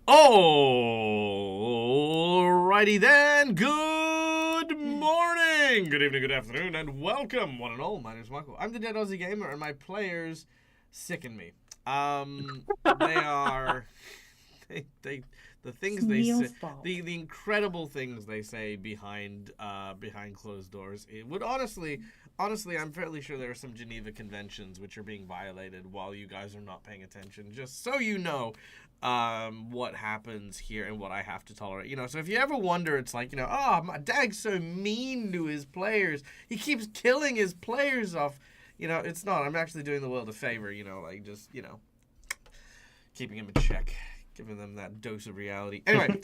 Alrighty then. Good morning, good evening, good afternoon, and welcome, one and all. My name is Michael. I'm the Dead Aussie Gamer, and my players sicken me. They are they the It's things they say, Neil's fault. the incredible things they say behind closed doors. It would honestly, I'm fairly sure there are some Geneva conventions which are being violated while you guys are not paying attention. Just so you know, what happens here and what I have to tolerate. So if you ever wonder, it's like, oh, my Dag's so mean to his players. He keeps killing his players off. It's not. I'm actually doing the world a favor. Like just keeping him in check, giving them that dose of reality. Anyway,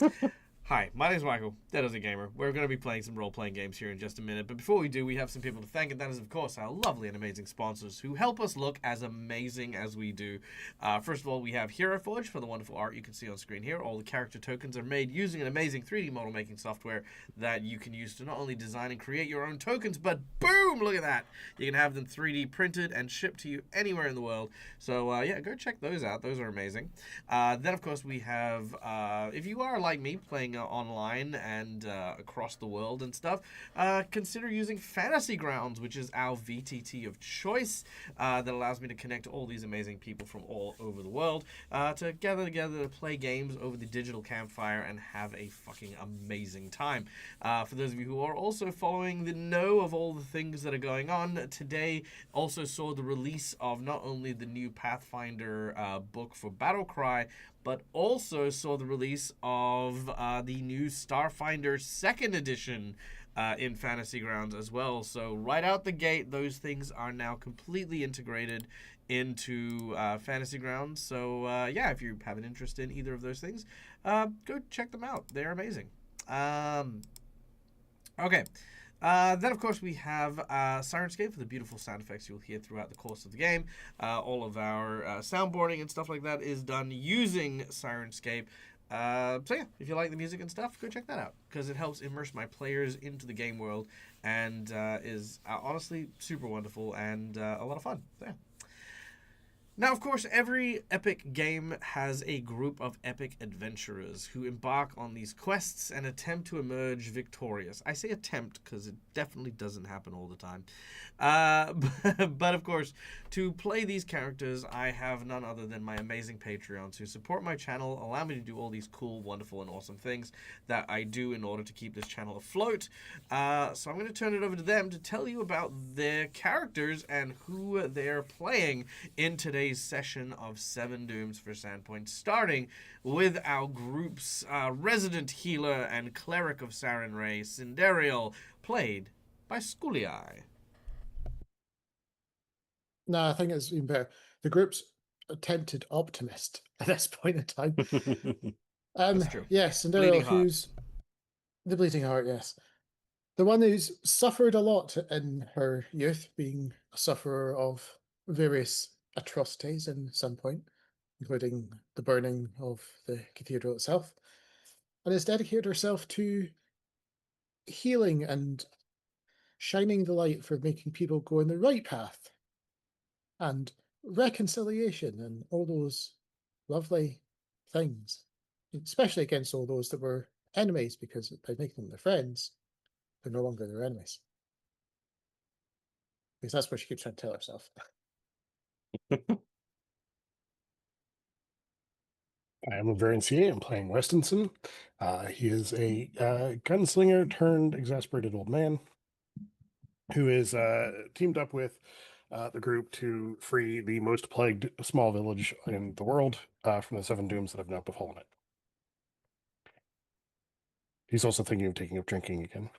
hi, my name is Michael, Dead as a Gamer. We're going to be playing some role-playing games here in just a minute, but before we do, we have some people to thank, and that is, of course, our lovely and amazing sponsors who help us look as amazing as we do. First of all, we have Hero Forge for the wonderful art you can see on screen here. All the character tokens are made using an amazing 3D model-making software that you can use to not only design and create your own tokens, but boom, look at that! You can have them 3D printed and shipped to you anywhere in the world. So, yeah, go check those out. Those are amazing. Then, of course, we have, if you are like me, playing online and across the world and stuff, consider using Fantasy Grounds, which is our VTT of choice that allows me to connect all these amazing people from all over the world to gather together to play games over the digital campfire and have a fucking amazing time. For those of you who are also following the know of all the things that are going on, today also saw the release of not only the new Pathfinder book for Battlecry, but also saw the release of the new Starfinder second edition in Fantasy Grounds as well. So right out the gate, those things are now completely integrated into Fantasy Grounds. So yeah, if you have an interest in either of those things, go check them out. They're amazing. Okay. Then, of course, we have Sirenscape for the beautiful sound effects you'll hear throughout the course of the game. All of our soundboarding and stuff like that is done using Sirenscape. So, yeah, if you like the music and stuff, go check that out because it helps immerse my players into the game world and is honestly super wonderful and a lot of fun. So, yeah. Now, of course, every epic game has a group of epic adventurers who embark on these quests and attempt to emerge victorious. I say attempt because it definitely doesn't happen all the time. But of course, to play these characters, I have none other than my amazing Patreons who support my channel, allow me to do all these cool, wonderful, and awesome things that I do in order to keep this channel afloat. So I'm going to turn it over to them to tell you about their characters and who they're playing in today's session of Seven Dooms for Sandpoint, starting with our group's resident healer and cleric of Sarenrae, Cinderial, played by Skuliai. No, I think it's even better. The group's attempted optimist at this point in time. That's true. Yes, and Bleeding Daryl, heart. who's the bleeding heart, yes. The one who's suffered a lot in her youth, being a sufferer of various atrocities in some point, including the burning of the cathedral itself, and has dedicated herself to healing and shining the light for making people go in the right path and reconciliation and all those lovely things, especially against all those that were enemies, because by making them their friends, they're no longer their enemies. Because that's what she keeps trying to tell herself. I am Laverne CA. I'm playing Westinson. He is a gunslinger turned exasperated old man who is teamed up with the group to free the most plagued small village in the world from the seven dooms that have now befallen it. He's also thinking of taking up drinking again.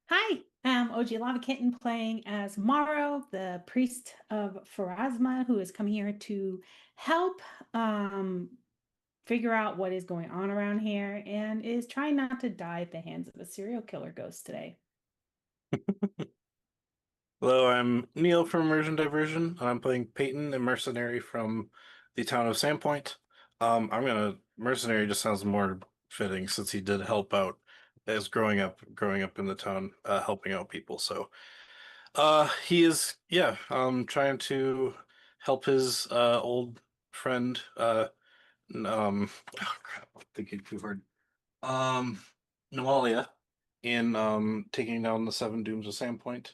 Hi, I'm OG Lava Kitten playing as Morrow, the priest of Pharasma, who has come here to help figure out what is going on around here and is trying not to die at the hands of a serial killer ghost today. Hello, I'm Neil from Immersion Diversion, and I'm playing Peyton, a mercenary from the town of Sandpoint. Mercenary just sounds more fitting since he did help out as growing up in the town, helping out people. So He is, yeah, trying to help his old friend, oh crap, I'm thinking too hard. Um, Noalia in taking down the Seven Dooms of Sandpoint,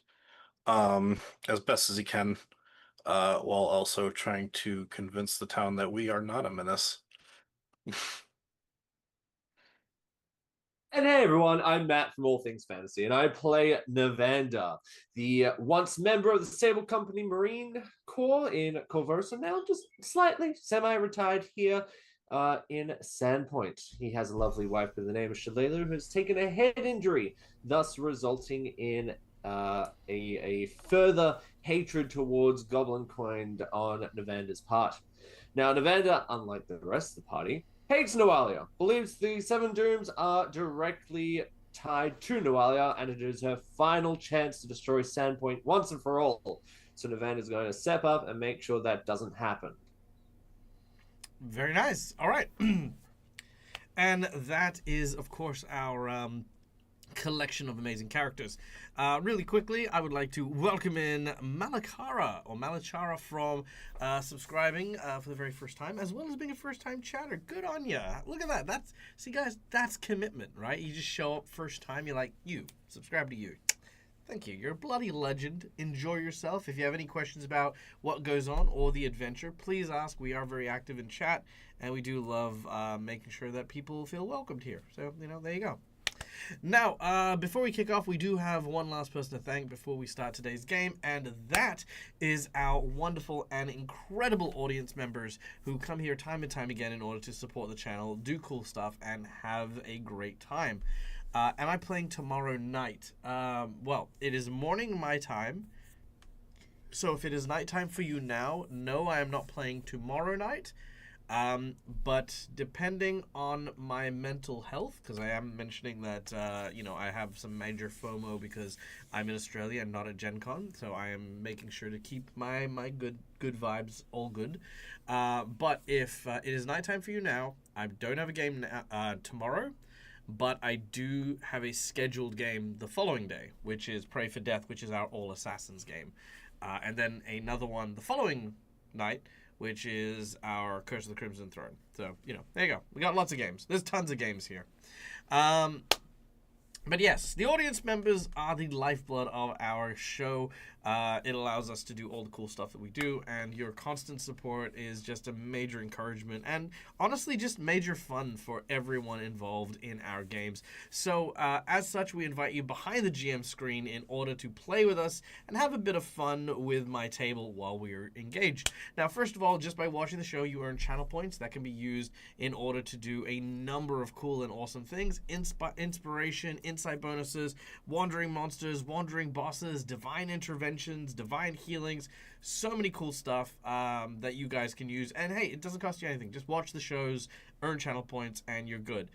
as best as he can, while also trying to convince the town that we are not a menace. And hey everyone, I'm Matt from All Things Fantasy, and I play Navander, the once member of the stable company Marine Corps in Corvosa, now just slightly semi-retired here in Sandpoint. He has a lovely wife by the name of Shalelu who has taken a head injury, thus resulting in a further hatred towards Goblinkind on Navander's part. Now, Navander, unlike the rest of the party, hates Noalia, believes the Seven Dooms are directly tied to Noalia, and it is her final chance to destroy Sandpoint once and for all. So Navander is going to step up and make sure that doesn't happen. Very nice. All right. And that is, of course, our collection of amazing characters. Really quickly, I would like to welcome in Malachara from subscribing for the very first time, as well as being a first-time chatter. Good on ya. Look at that. See, guys, that's commitment, right? You just show up first time. You're like, subscribe to you. Thank you. You're a bloody legend. Enjoy yourself. If you have any questions about what goes on or the adventure, please ask. We are very active in chat, and we do love making sure that people feel welcomed here. So, there you go. Now, before we kick off, we do have one last person to thank before we start today's game, and that is our wonderful and incredible audience members who come here time and time again in order to support the channel, do cool stuff, and have a great time. Am I playing tomorrow night? Well, it is morning my time, so if it is nighttime for you now, no, I am not playing tomorrow night. But depending on my mental health, because I am mentioning that, I have some major FOMO because I'm in Australia and not at Gen Con, so I am making sure to keep my good vibes all good. But if it is nighttime for you now, I don't have a game tomorrow, but I do have a scheduled game the following day, which is Pray for Death, which is our All Assassins game. And then another one the following night, which is our Curse of the Crimson Throne. So, there you go. We got lots of games. There's tons of games here. But yes, the audience members are the lifeblood of our show. It allows us to do all the cool stuff that we do, and your constant support is just a major encouragement and honestly just major fun for everyone involved in our games. So as such, we invite you behind the GM screen in order to play with us and have a bit of fun with my table while we're engaged. Now, first of all, just by watching the show, you earn channel points that can be used in order to do a number of cool and awesome things. Inspiration, insight bonuses, wandering monsters, wandering bosses, divine interventions, divine healings, so many cool stuff that you guys can use. And hey, it doesn't cost you anything. Just watch the shows, earn channel points, and you're good.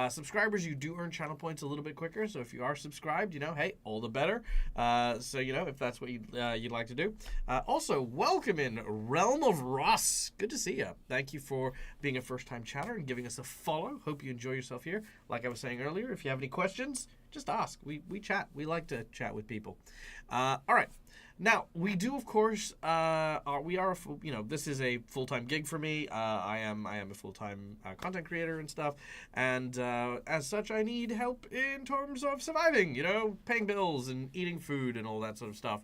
Subscribers, you do earn channel points a little bit quicker, so if you are subscribed, hey, all the better. So, if that's what you'd like to do. Also, welcome in Realm of Ross. Good to see you. Thank you for being a first-time chatter and giving us a follow. Hope you enjoy yourself here. Like I was saying earlier, if you have any questions, just ask. We chat. We like to chat with people. All right. Now, we do, of course, this is a full-time gig for me. I am a full-time content creator and stuff. And as such, I need help in terms of surviving, paying bills and eating food and all that sort of stuff.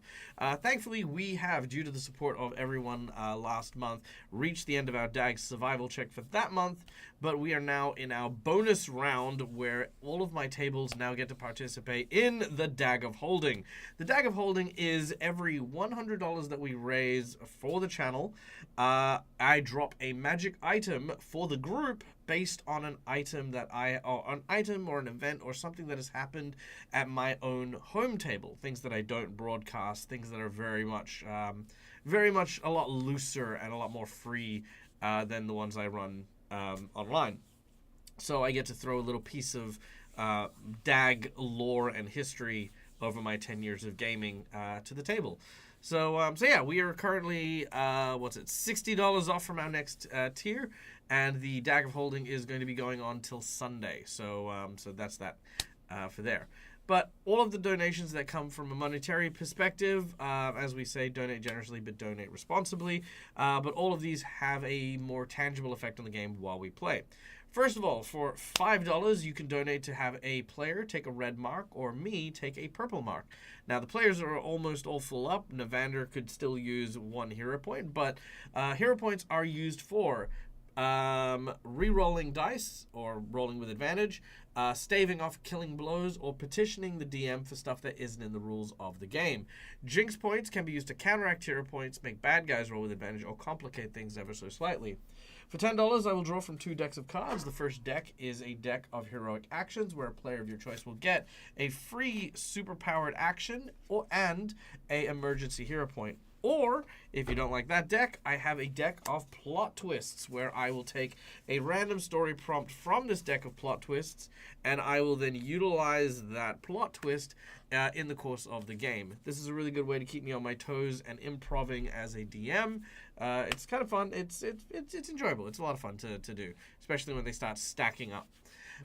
Thankfully, we have, due to the support of everyone last month, reached the end of our DAG survival check for that month. But we are now in our bonus round where all of my tables now get to participate in the Dag of Holding. The Dag of Holding is every $100 that we raise for the channel, I drop a magic item for the group based on an item or an event or something that has happened at my own home table. Things that I don't broadcast, things that are very much a lot looser and a lot more free than the ones I run online. So I get to throw a little piece of DAG lore and history over my 10 years of gaming to the table. So yeah, we are currently $60 off from our next tier, and the DAG of Holding is going to be going on till Sunday. So so that's that for there. But all of the donations that come from a monetary perspective, as we say, donate generously but donate responsibly. But all of these have a more tangible effect on the game while we play. First of all, for $5, you can donate to have a player take a red mark or me take a purple mark. Now, the players are almost all full up. Navander could still use 1 hero point, but hero points are used for re-rolling dice or rolling with advantage, staving off killing blows, or petitioning the DM for stuff that isn't in the rules of the game. Jinx points can be used to counteract hero points, make bad guys roll with advantage, or complicate things ever so slightly. For $10, I will draw from 2 decks of cards. The first deck is a deck of heroic actions where a player of your choice will get a free superpowered action and a emergency hero point. Or, if you don't like that deck, I have a deck of plot twists where I will take a random story prompt from this deck of plot twists and I will then utilize that plot twist in the course of the game. This is a really good way to keep me on my toes and improving as a DM. It's kind of fun. It's enjoyable. It's a lot of fun to do, especially when they start stacking up.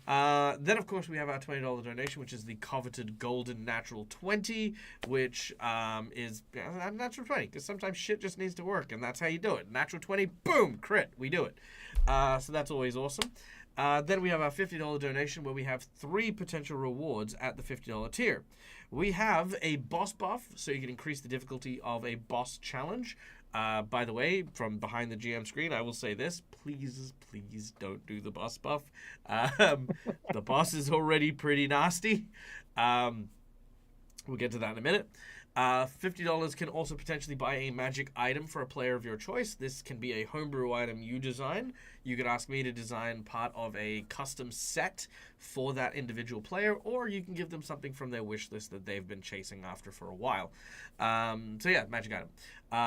Then, of course, we have our $20 donation, which is the coveted golden natural 20, which is a natural 20, because sometimes shit just needs to work, and that's how you do it. Natural 20, boom, crit, we do it. So that's always awesome. Then we have our $50 donation, where we have 3 potential rewards at the $50 tier. We have a boss buff, so you can increase the difficulty of a boss challenge. By the way, from behind the GM screen, I will say this. Please don't do the boss buff. The boss is already pretty nasty. We'll get to that in a minute. $50 can also potentially buy a magic item for a player of your choice. This can be a homebrew item you design. You could ask me to design part of a custom set for that individual player, or you can give them something from their wish list that they've been chasing after for a while. So yeah, magic item.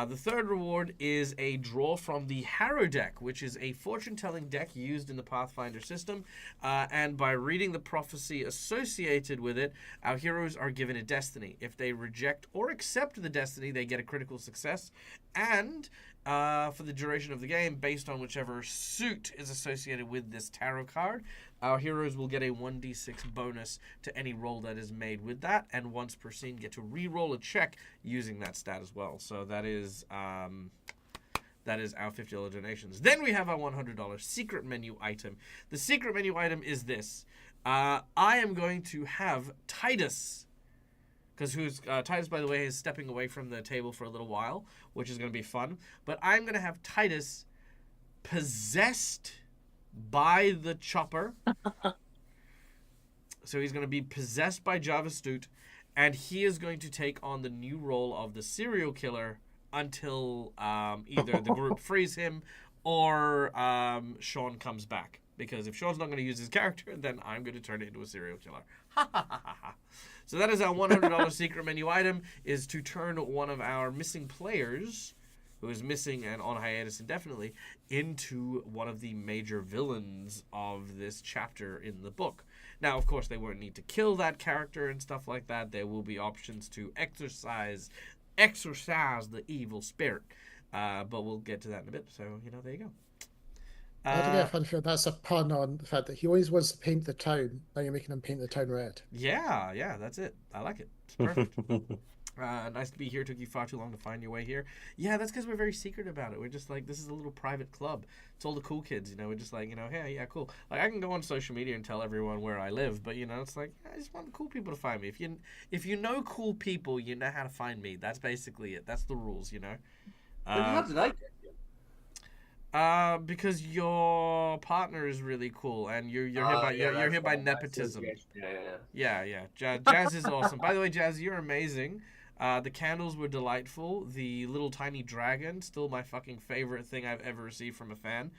The third reward is a draw from the Harrow deck, which is a fortune-telling deck used in the Pathfinder system. And by reading the prophecy associated with it, our heroes are given a destiny. If they reject or accept the destiny, they get a critical success. And for the duration of the game, based on whichever suit is associated with this tarot card, our heroes will get a 1d6 bonus to any roll that is made with that, and once per scene get to re-roll a check using that stat as well. So that is our $50 donations. Then we have our $100 secret menu item. The secret menu item is this. I am going to have Titus, because Titus, by the way, is stepping away from the table for a little while, which is going to be fun. But I'm going to have Titus possessed by the chopper. So he's going to be possessed by Javastute, and he is going to take on the new role of the serial killer until either the group frees him or Sean comes back. Because if Sean's not going to use his character, then I'm going to turn it into a serial killer. Ha ha ha ha ha. So that is our $100 secret menu item, is to turn one of our missing players, who is missing and on hiatus indefinitely, into one of the major villains of this chapter in the book. Now, of course, they won't need to kill that character and stuff like that. There will be options to exorcise the evil spirit. But we'll get to that in a bit. So, there you go. I had to get a fun for that's a pun on the fact that he always wants to paint the town. Now you're making him paint the town red. Yeah, that's it. I like it. It's perfect. Nice to be here. Took you far too long to find your way here. Yeah, that's because we're very secret about it. We're just like, this is a little private club. It's all the cool kids, We're just like, hey, yeah, cool. Like, I can go on social media and tell everyone where I live, but, it's like, I just want the cool people to find me. If you know cool people, you know how to find me. That's basically it. That's the rules, How did I get you? Because your partner is really cool, and you're here by nepotism. Yeah. Jazz is awesome. By the way, Jazz, you're amazing. The candles were delightful. The little tiny dragon, still my fucking favorite thing I've ever received from a fan.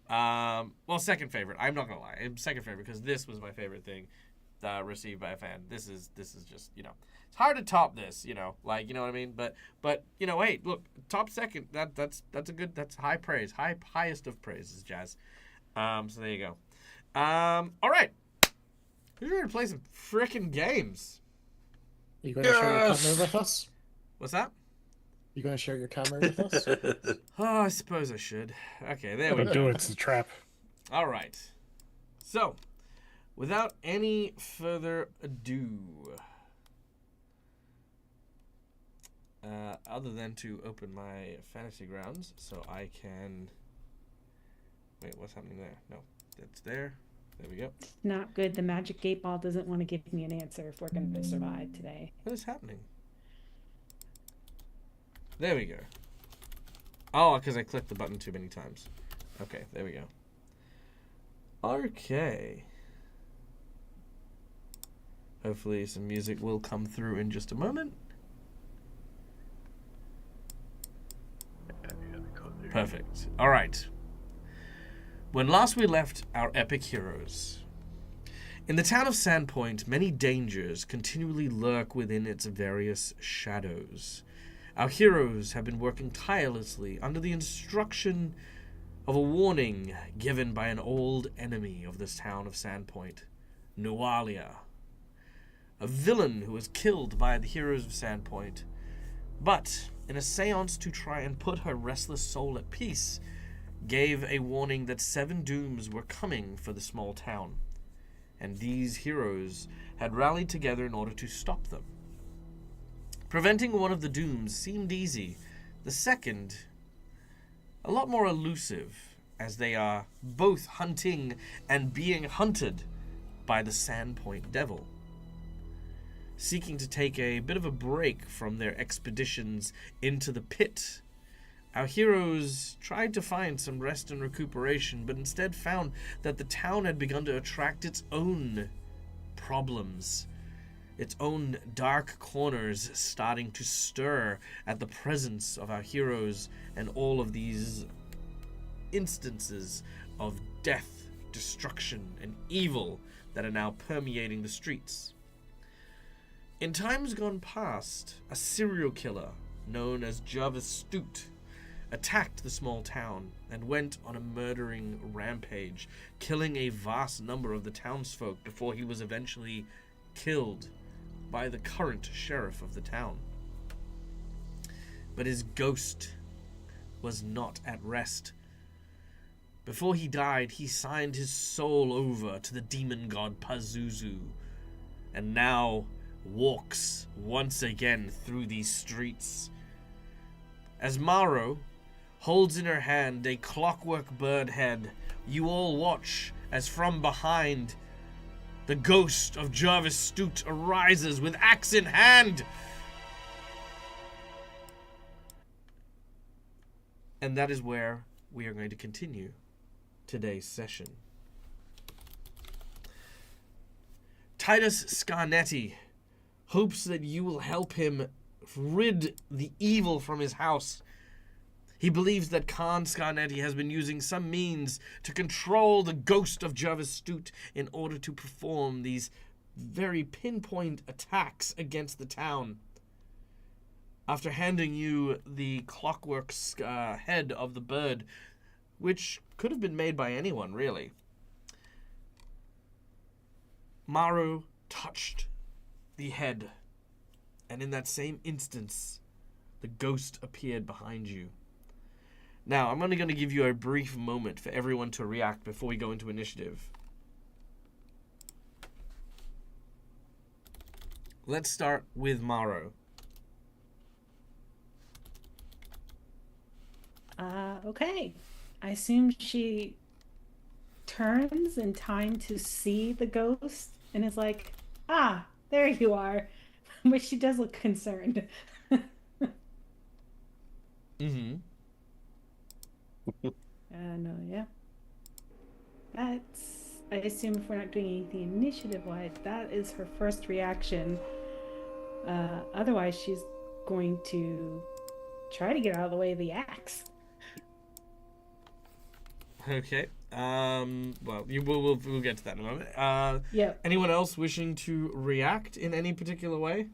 Well, second favorite. I'm not gonna lie. Second favorite, because this was my favorite thing received by a fan. This is just, it's hard to top this, like, you know what I mean? But hey, look, top second, that's high praise, highest of praises, Jazz. So there you go. All right, who's ready to play some frickin' games? Are you going to share your camera with us? What's that? You going to share your camera with us? Oh, I suppose I should. Okay, there we Don't go. do it. It's a trap. All right. So, without any further ado, other than to open my fantasy grounds so I can... Wait, what's happening there? No, that's there. There we go. Not good. The magic gate ball doesn't want to give me an answer if we're going to survive today. What is happening? There we go. Oh, because I clicked the button too many times. Okay, there we go. Okay. Hopefully some music will come through in just a moment. Perfect. All right. When last we left our epic heroes, in the town of Sandpoint, many dangers continually lurk within its various shadows. Our heroes have been working tirelessly under the instruction of a warning given by an old enemy of this town of Sandpoint, Nualia, a villain who was killed by the heroes of Sandpoint. But in a seance to try and put her restless soul at peace, gave a warning that 7 dooms were coming for the small town, and these heroes had rallied together in order to stop them. Preventing one of the dooms seemed easy, the second a lot more elusive, as they are both hunting and being hunted by the Sandpoint Devil. Seeking to take a bit of a break from their expeditions into the pit, our heroes tried to find some rest and recuperation, but instead found that the town had begun to attract its own problems, its own dark corners starting to stir at the presence of our heroes and all of these instances of death, destruction, and evil that are now permeating the streets. In times gone past, a serial killer known as Jarvis Stute attacked the small town and went on a murdering rampage, killing a vast number of the townsfolk before he was eventually killed by the current sheriff of the town. But his ghost was not at rest. Before he died, he signed his soul over to the demon god Pazuzu, and now walks once again through these streets. As Maro holds in her hand a clockwork bird head, you all watch as from behind the ghost of Jarvis Stute arises with axe in hand. And that is where we are going to continue today's session. Titus Scarnetti hopes that you will help him rid the evil from his house. He believes that Khan Scarnetti has been using some means to control the ghost of Jarvis Stute in order to perform these very pinpoint attacks against the town. After handing you the clockwork head of the bird, which could have been made by anyone, really, Maru touched the head, and in that same instance, the ghost appeared behind you. Now, I'm only going to give you a brief moment for everyone to react before we go into initiative. Let's start with Maru. Okay. I assume she turns in time to see the ghost and is like, ah, there you are. But she does look concerned. Mm-hmm. No, yeah. That's, I assume if we're not doing anything initiative-wise, that is her first reaction. Otherwise, she's going to try to get out of the way of the axe. Okay. Well, we'll get to that in a moment. Yeah. Anyone else wishing to react in any particular way?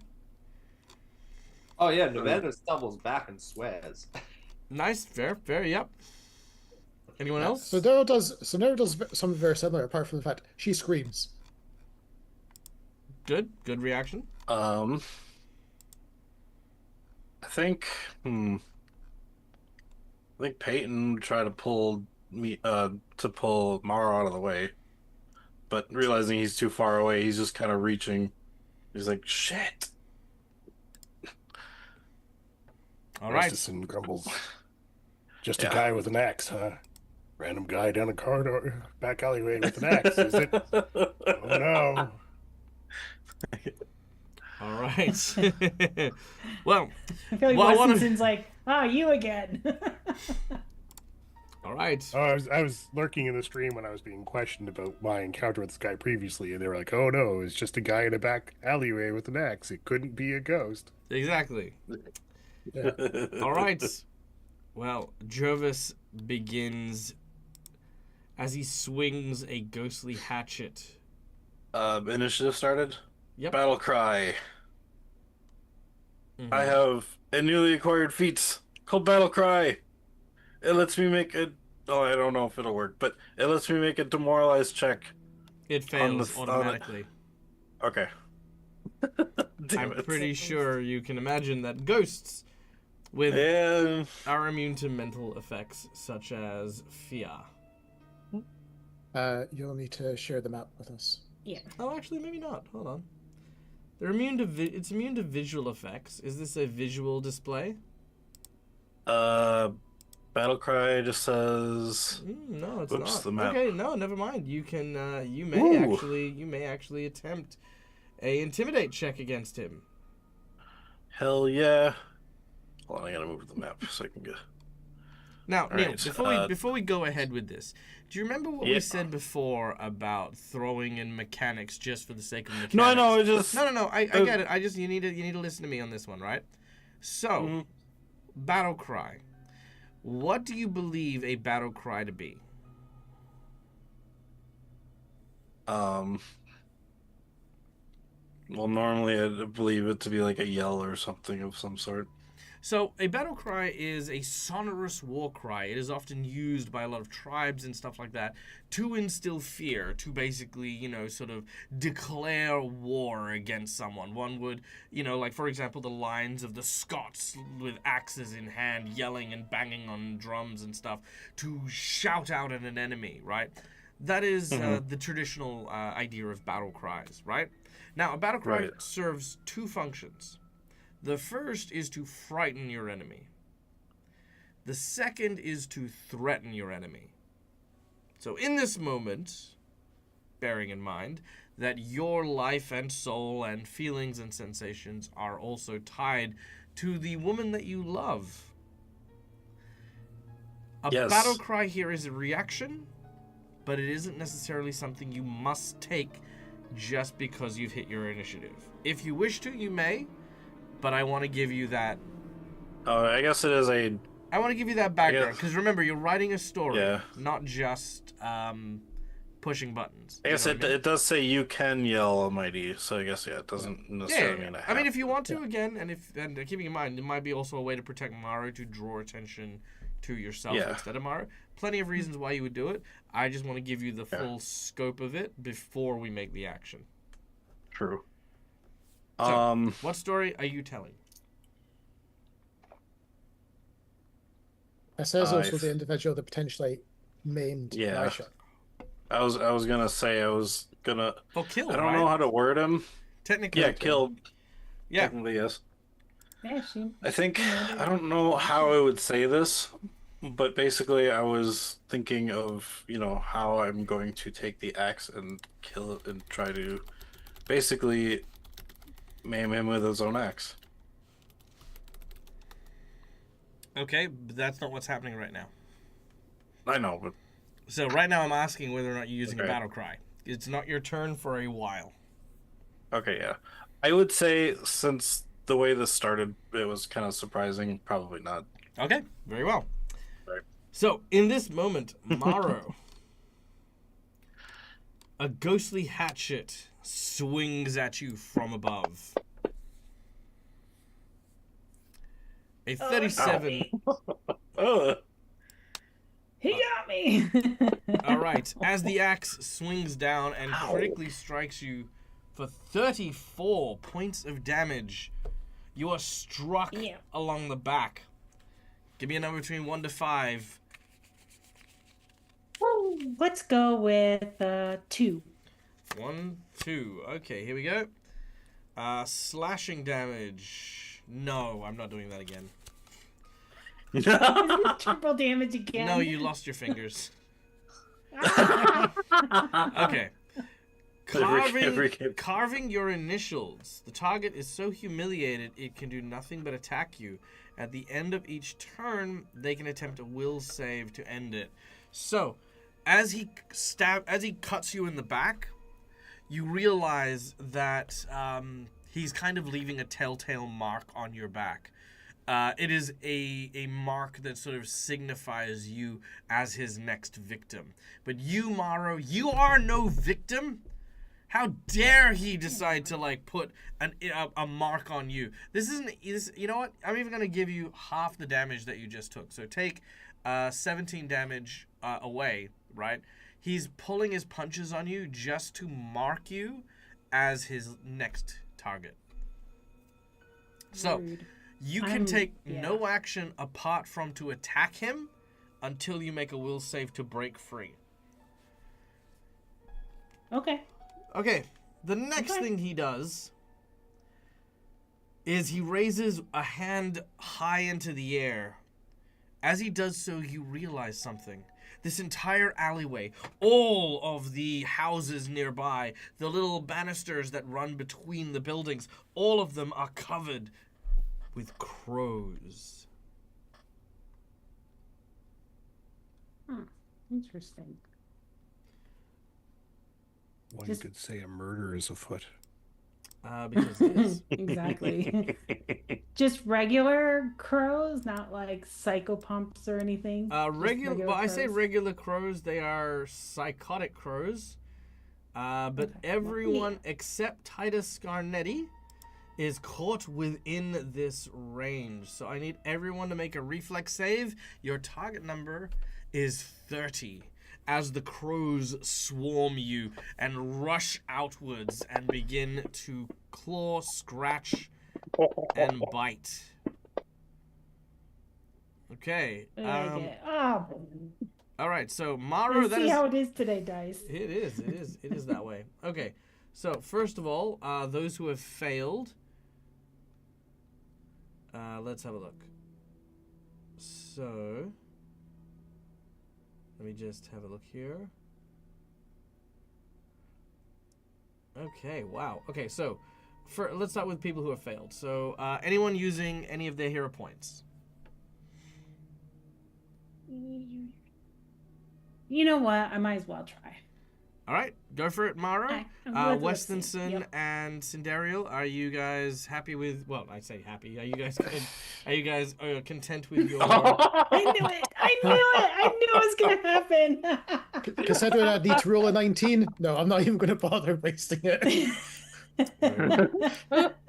Oh yeah, Nevada stumbles back and swears. Nice, fair, yep. Anyone else? So Daryl does something very similar, apart from the fact she screams. Good reaction. I think Peyton would try to pull Mara out of the way. but realizing he's too far away, he's just kind of reaching. He's like, shit. All right. Westinson grumbles. Just a Yeah. guy with an axe, huh? Random guy down a corridor, back alleyway with an axe, is it? Oh no. All right. Well, I feel like Well, one of- Westington's like, you again. all right. Oh, I was lurking in the stream when I was being questioned about my encounter with this guy previously, and they were like, "Oh no, it's just a guy in a back alleyway with an axe. It couldn't be a ghost." Exactly. Yeah. All right. Well, Jervis begins as he swings a ghostly hatchet. Initiative started. Yep. Battle cry. Mhm. I have a newly acquired feat called Battle Cry. It lets me make a. Oh, I don't know if it'll work, but it lets me make a demoralized check. It fails automatically. Okay. Damn I'm it. pretty sure you can imagine that ghosts with Yeah. are immune to mental effects such as fear. You'll need to share the map with us. Yeah. Oh, actually, maybe not. Hold on. They're immune to it's immune to visual effects. Is this a visual display? Battle Cry just says. No, it's Oops, not. the map. Okay, no, never mind. You can you may Ooh. actually attempt a intimidate check against him. Hell yeah. Hold on, I gotta move the map so I can get. Now, All Neil, right, before we go ahead with this, do you remember what we Yeah. said before about throwing in mechanics just for the sake of mechanics? No, I know. I just. No. I get it. You need to listen to me on this one, right? So, Mhm. battle cry. What do you believe a battle cry to be? Well, normally I'd believe it to be like a yell or something of some sort. So, a battle cry is a sonorous war cry. It is often used by a lot of tribes and stuff like that to instill fear, to basically, sort of declare war against someone. One would, like, for example, the lines of the Scots with axes in hand, yelling and banging on drums and stuff to shout out at an enemy, right? That is the traditional idea of battle cries, right? Now, a battle cry Right. serves two functions. The first is to frighten your enemy. The second is to threaten your enemy. So in this moment, bearing in mind that your life and soul and feelings and sensations are also tied to the woman that you love. A Yes. battle cry here is a reaction, but it isn't necessarily something you must take just because you've hit your initiative. If you wish to, you may. But I want to give you that. I guess it is a. I want to give you that background guess- because remember, you're writing a story, Yeah. not just pushing buttons. I guess You know what I mean? it does say you can yell Almighty, so I guess it doesn't necessarily mean I have. I mean, if you want to, again, and keeping in mind, it might be also a way to protect Maru to draw attention to yourself Yeah. instead of Maru. Plenty of reasons why you would do it. I just want to give you the full scope of it before we make the action. True. So, what story are you telling? It says also I've- the individual that potentially maimed Yeah. Risha. I was gonna say I was gonna. Oh, kill. I don't know how to word him. Technically, Yeah, killed. Yeah. Technically, yes. Yeah, she. I think I don't know how I would say this, but basically I was thinking of, how I'm going to take the axe and kill it and try to basically maim him with his own axe. Okay, but that's not what's happening right now. I know, but So right now I'm asking whether or not you're using a Okay. battle cry. It's not your turn for a while. okay, yeah. I would say since the way this started, it was kind of surprising. Probably not. Okay, very well. Right. So in this moment, Maro, a ghostly hatchet swings at you from above. A 37. Oh, He got me. All right. As the axe swings down and Ow. critically strikes you for 34 points of damage, you are struck Yeah. along the back. Give me a number between 1 to 5. Let's go with 2. 1, 2. Okay, here we go. Slashing damage. No, I'm not doing that again. Is it triple damage again? No, you lost your fingers. Ah! Okay. Every game. Carving your initials. The target is so humiliated it can do nothing but attack you. At the end of each turn, they can attempt a will save to end it. So, as he cuts you in the back, you realize that he's kind of leaving a telltale mark on your back. It is a mark that sort of signifies you as his next victim. But you, Morrow, you are no victim. How dare he decide to like put a mark on you? This isn't. You know what? I'm even gonna give you half the damage that you just took. So take 17 damage away. Right? He's pulling his punches on you just to mark you as his next target. So Rude. you can take no action apart from to attack him until you make a will save to break free. Okay. Okay, the next thing he does is he raises a hand high into the air. As he does so, you realize something. This entire alleyway, all of the houses nearby, the little banisters that run between the buildings, all of them are covered with crows. Interesting. One Just- could say a murder is afoot. Because it is. Exactly. Just regular crows, not like psychopumps or anything. Just Regular, well, I say crows? regular crows. They are psychotic crows. But Okay. everyone except Titus Scarnetti is caught within this range. So I need everyone to make a reflex save. Your target number is 30. As the crows swarm you and rush outwards and begin to claw, scratch, and bite. Okay. All right. So Maro, Let's that see is. how it is today, Dice. It is. It is that way. Okay. So first of all, those who have failed. Let's have a look. So. Let me just have a look here. Okay, wow. Okay, so let's start with people who have failed. So, anyone using any of their hero points? You know what? I might as well try. All right, go for it, Mara. Let's see. Westonson Yep. and Cinderial, are you guys happy with? Well, I say happy. Are you guys? Are you guys content with your? I knew it! I knew it! I knew it was gonna happen! Considering I need to roll a 19, no, I'm not even going to bother wasting it.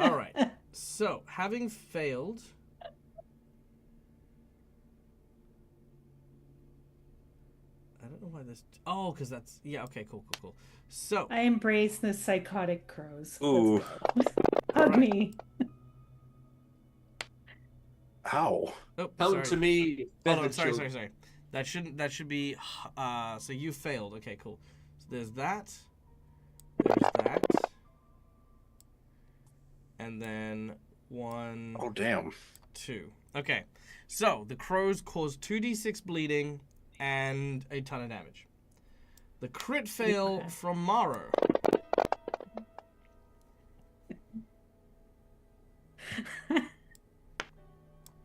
All right. So, having failed. I don't know why this. Oh, because that's. Yeah, okay, cool. So. I embrace the psychotic crows. Ooh. Let's go. Hug me. Ow. Oh, Come sorry. to me. Hold on, feathered sorry. children. That should be. So you failed. Okay, cool. So there's that. There's that. And then 1, Oh, damn. 2. Okay. So the crows cause 2d6 bleeding and a ton of damage. The crit fail Okay. from Maro.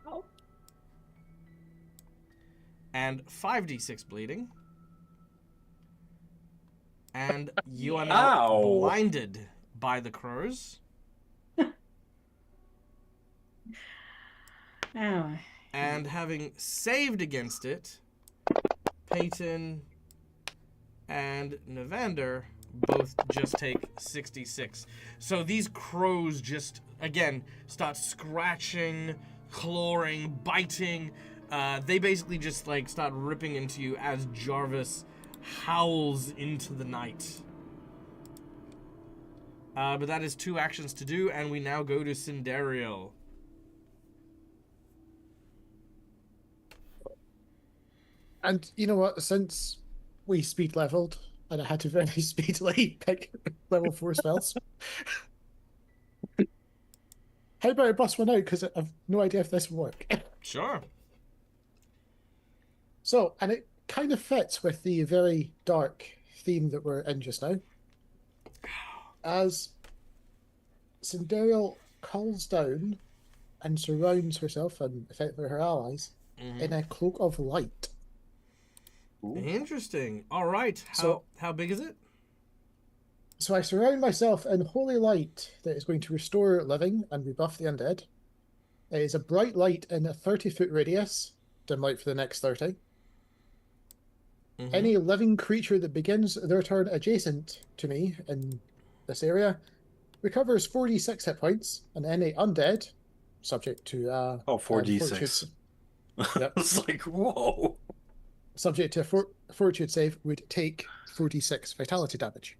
Oh. And 5d6 bleeding. And you are now Ow. blinded by the crows. Oh. And having saved against it, Peyton and Navander both just take 66. So these crows just, again, start scratching, clawing, biting. They basically just, like, start ripping into you as Jarvis howls into the night. But that is 2 actions to do, and we now go to Cinderial. And you know what? Since we speed leveled and I had to very speedily pick level 4 spells. How about I bust one out, because I've no idea if this will work. Sure. So, and it kind of fits with the very dark theme that we're in just now. As Sindariel calls down and surrounds herself and effectively her allies in a cloak of light. Interesting. All right. How big is it? So I surround myself in holy light that is going to restore living and rebuff the undead. It is a bright light in a 30-foot radius, dim light for the next 30. Any living creature that begins their turn adjacent to me in this area recovers 4d6 hit points, and any undead, subject to 4d6. Yep. It's like, whoa. Subject to a fortitude save, would take 4d6 vitality damage.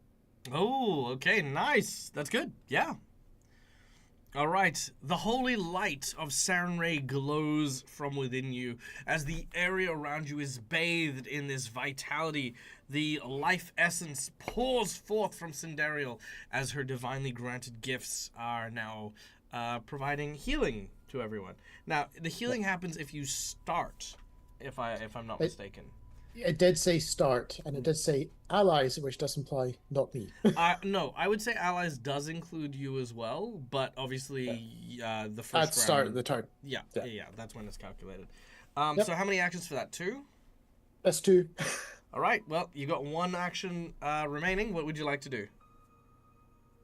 Oh, okay, nice. That's good. Yeah. All right. The holy light of Sarenrae glows from within you as the area around you is bathed in this vitality. The life essence pours forth from Sindariel as her divinely granted gifts are now providing healing to everyone. Now, the healing happens if you start, if I'm not mistaken. It did say start, and it did say allies, which does imply not me. No, I would say allies does include you as well, but obviously the first At start of the turn. Yeah, that's when it's calculated. Yep. So how many actions for that? 2? That's 2. All right, well, you got 1 action remaining. What would you like to do?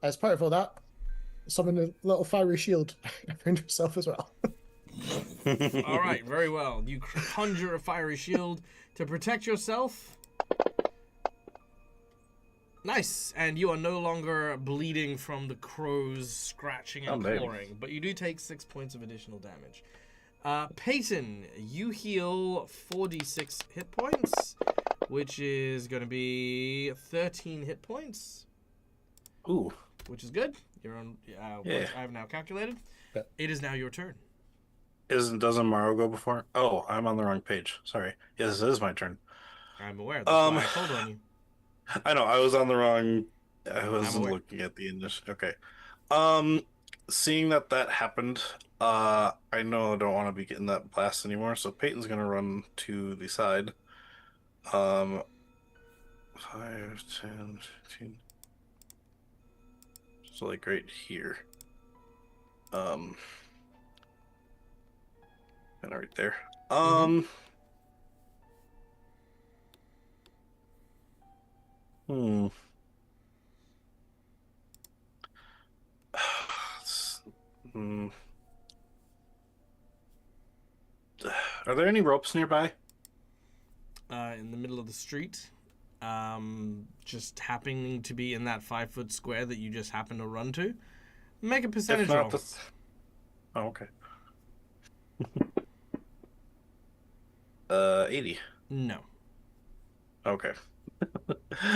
As part of all that, summon a little fiery shield around herself as well. All right, very well. You conjure a fiery shield to protect yourself. Nice, and you are no longer bleeding from the crows scratching and clawing, but you do take 6 points of additional damage. Peyton, you heal 4d6 hit points, which is going to be 13 hit points. Ooh. Which is good. You're on. Which I have now calculated. Yeah. It is now your turn. Doesn't Morrow go before? Oh, I'm on the wrong page. Sorry. Yes, it is my turn. I'm aware. That's why I told on you. I know. I was on the wrong. I wasn't looking at the initial. Okay. Seeing that happened, I know I don't want to be getting that blast anymore. So Peyton's gonna run to the side. 5, 10, 15. So like right here. And right there. Are there any ropes nearby? In the middle of the street, just happening to be in that 5-foot square that you just happen to run to. Make a percentage roll. Oh, okay. 80. No. Okay.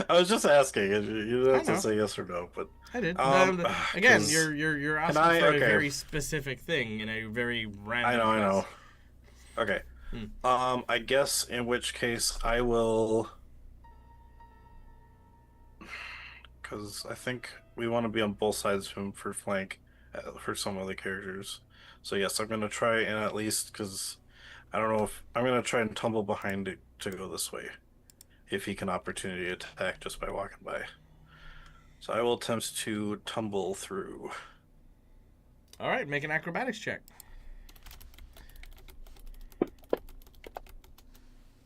I was just asking. You don't have to say yes or no, but I did. Again, you're asking for a very specific thing in a very random. I know. Okay. I guess in which case I will, because I think we want to be on both sides of him for flank for some other characters. So yes, I'm gonna try and at least, because I don't know if I'm gonna try and tumble behind it to go this way, if he can opportunity attack just by walking by. So I will attempt to tumble through. All right, make an acrobatics check.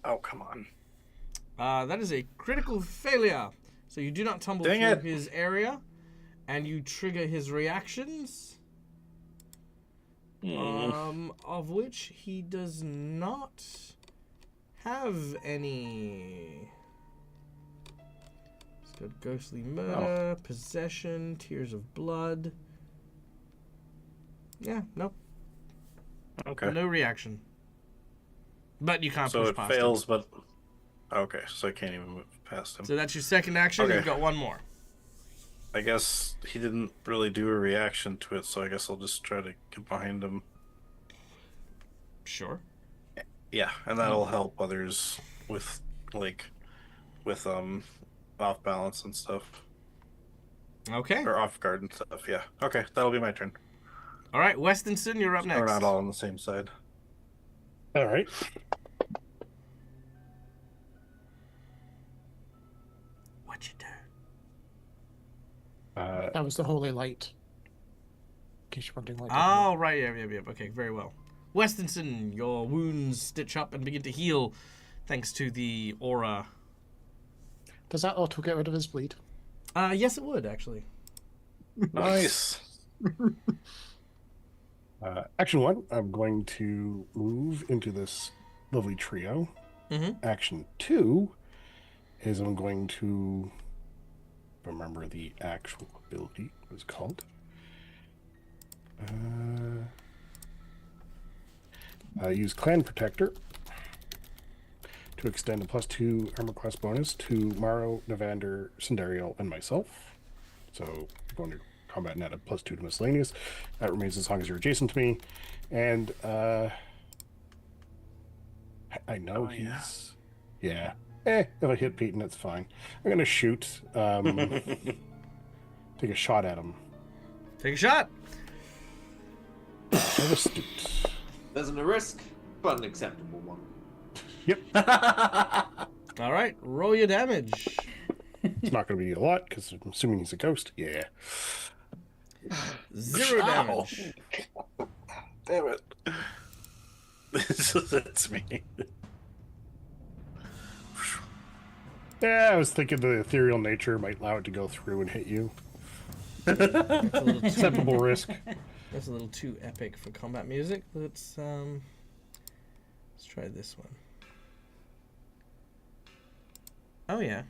Oh, come on. That is a critical failure. So you do not tumble through his area, and you trigger his reactions, of which he does not have any. He's got ghostly murder, possession, tears of blood. Yeah, nope. Okay. No reaction. But you can't so push past it fails, him. but okay, so I can't even move past him. So that's your second action. Okay. You've got 1 more. I guess he didn't really do a reaction to it, so I guess I'll just try to get behind him. Sure. Yeah, and that'll help others with off balance and stuff, Okay. or off guard and stuff. Yeah. Okay, that'll be my turn. All right, Westonson, you're up So next. we're not all on the same side. All right. What you do? That was the holy light. In case you're wondering, like. Oh, right. Yeah. Okay, very well. Westonson, your wounds stitch up and begin to heal thanks to the aura. Does that auto get rid of his bleed? Yes, it would, actually. Nice. Action 1, I'm going to move into this lovely trio. Mm-hmm. Action 2 is I'm going to remember the actual ability. What it's called. Use Clan Protector to extend a +2 armor class bonus to Maro, Navander, Sindariel, and myself. So going to combat net at +2 to miscellaneous. That remains as long as you're adjacent to me. And I know he's... Yeah. If I hit Peyton, that's fine. I'm going to shoot. Take a shot at him. Take a shot. Have astute. There's a risk, but an acceptable one. Yep. All right, roll your damage. It's not going to be a lot because I'm assuming he's a ghost. Yeah. 0 damage. Damn it. That's me. Yeah, I was thinking the ethereal nature might allow it to go through and hit you. That's a little too, Acceptable risk. that's a little too epic for combat music. Let's try this one. Oh yeah.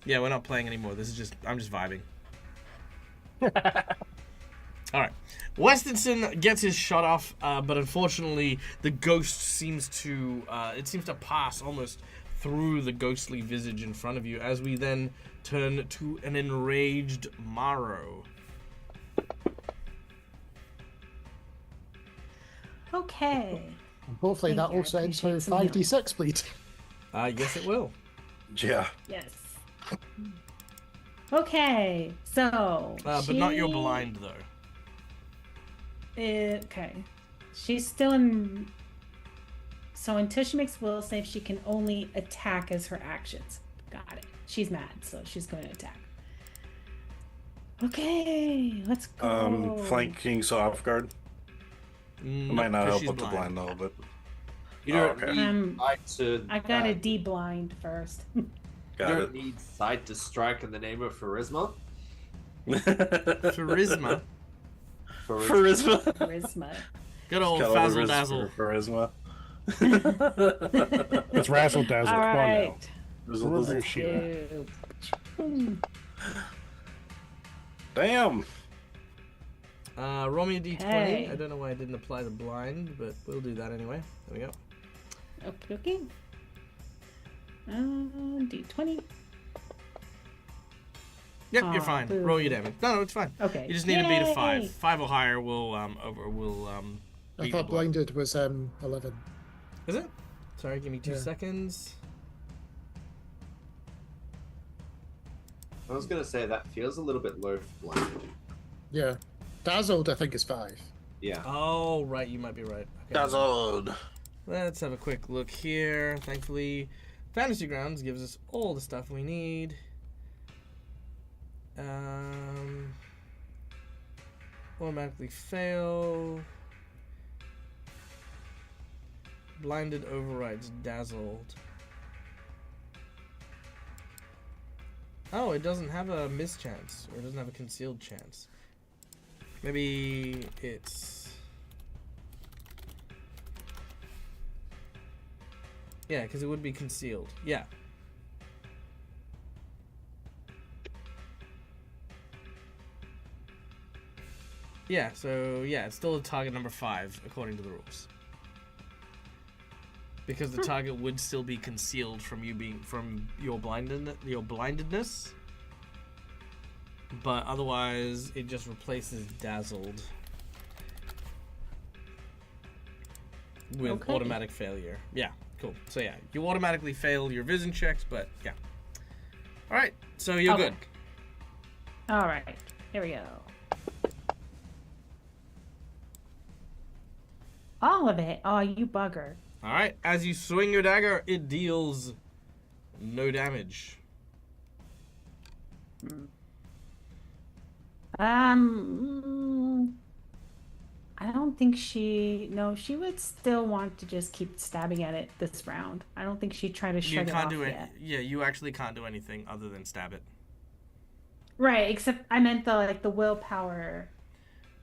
Yeah, we're not playing anymore. This is I'm just vibing. All right. Westonson gets his shot off, but unfortunately, the ghost seems to pass almost through the ghostly visage in front of you. As we then turn to an enraged Maro. Okay. Hopefully Thank that you, I also ends her appreciate some 5d6 bleed. Yes, it will. Yeah. Yes. Okay, so. But not your blind though. Okay. She's still in. So until she makes will save, she can only attack as her actions. Got it. She's mad, so she's going to attack. Okay, let's go. Flanking so off guard. It might not help with the blind though, but You don't okay. need sight to. I got a D blind first. You Got don't it. need sight to strike in the name of charisma. Charisma. Charisma. Charisma. Good old Got all the Fazzle risk Dazzle. for charisma. Let's razzle dazzle. All Come on now. right. Where's your shield? Damn. Roll me a d20. Okay. I don't know why I didn't apply the blind, but we'll do that anyway. There we go. Okay. D20. Yep, Aw, you're fine. boo. Roll your damage. No, it's fine. Okay. You just need to beat a Yay! 5. 5 or higher will I beat thought the blind. blinded was 11. Is it? Sorry, give me 2 Yeah. seconds. I was gonna say that feels a little bit low for blinded. Yeah. Dazzled, I think, is 5. Yeah. Oh, right, you might be right. Okay. Dazzled. Let's have a quick look here. Thankfully, Fantasy Grounds gives us all the stuff we need. Automatically fail. Blinded overrides dazzled. Oh, it doesn't have a mischance, or it doesn't have a concealed chance. Maybe it's... Yeah, because it would be concealed. Yeah. Yeah, so yeah, it's still a target number 5 according to the rules. Because the target would still be concealed from your blindedness. But otherwise it just replaces dazzled. with Okay. automatic failure. Yeah, cool. So yeah, you automatically fail your vision checks, but yeah. All right, so you're Okay. good. All right, here we go. All of it. Oh, you bugger. All right, as you swing your dagger, it deals no damage. I don't think she. No, she would still want to just keep stabbing at it this round. I don't think she'd try to You shut it can't off do it. yet. Yeah, you actually can't do anything other than stab it. Right, except I meant the willpower.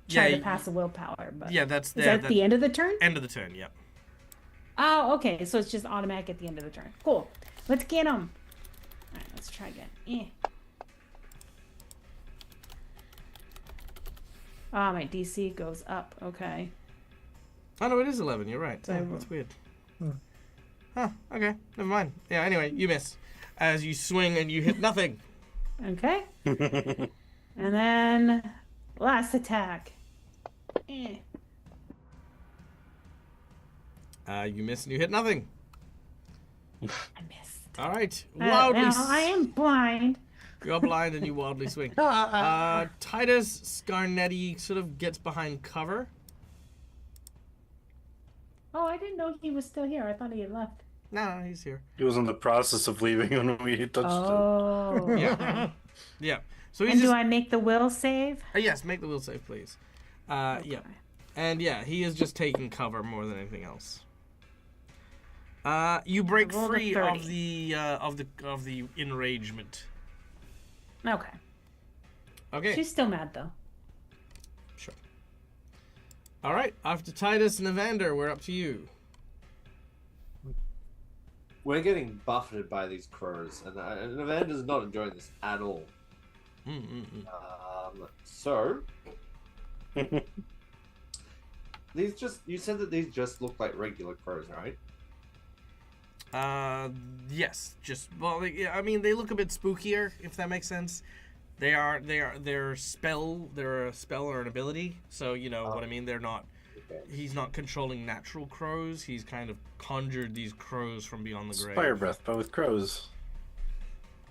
Try Yeah, to pass a willpower, but Yeah, that's is there. that the end of the turn? End of the turn. Yep. Oh, okay. So it's just automatic at the end of the turn. Cool. Let's get him. All right, let's try again. Oh, my DC goes up. Okay. Oh no, it is 11. You're right. So- That's weird. Huh. Okay. Never mind. Yeah. Anyway, you miss as you swing and you hit nothing. Okay. And then last attack. You miss and you hit nothing. I missed. All right. Wildly. Now I am blind. You're blind and you wildly swing. Titus Scarnetti sort of gets behind cover. Oh, I didn't know he was still here. I thought he had left. No, he's here. He was in the process of leaving when we touched Oh. Yeah. Yeah. So he's And do just. I make the will save? Yes, make the will save, please. Yeah. And yeah, he is just taking cover more than anything else. You break Roll the free 30. of the enragement. Okay. Okay. She's still mad though. Sure. All right. After Titus and Evander, we're up to you. We're getting buffeted by these crows, and Amanda's not enjoying this at all. So you said that these just look like regular crows, right? Yes. I mean, they look a bit spookier, if that makes sense. They're a spell or an ability. So you know what I mean. They're not. Okay. He's not controlling natural crows. He's kind of conjured these crows from beyond the grave. Fire breath, but with crows.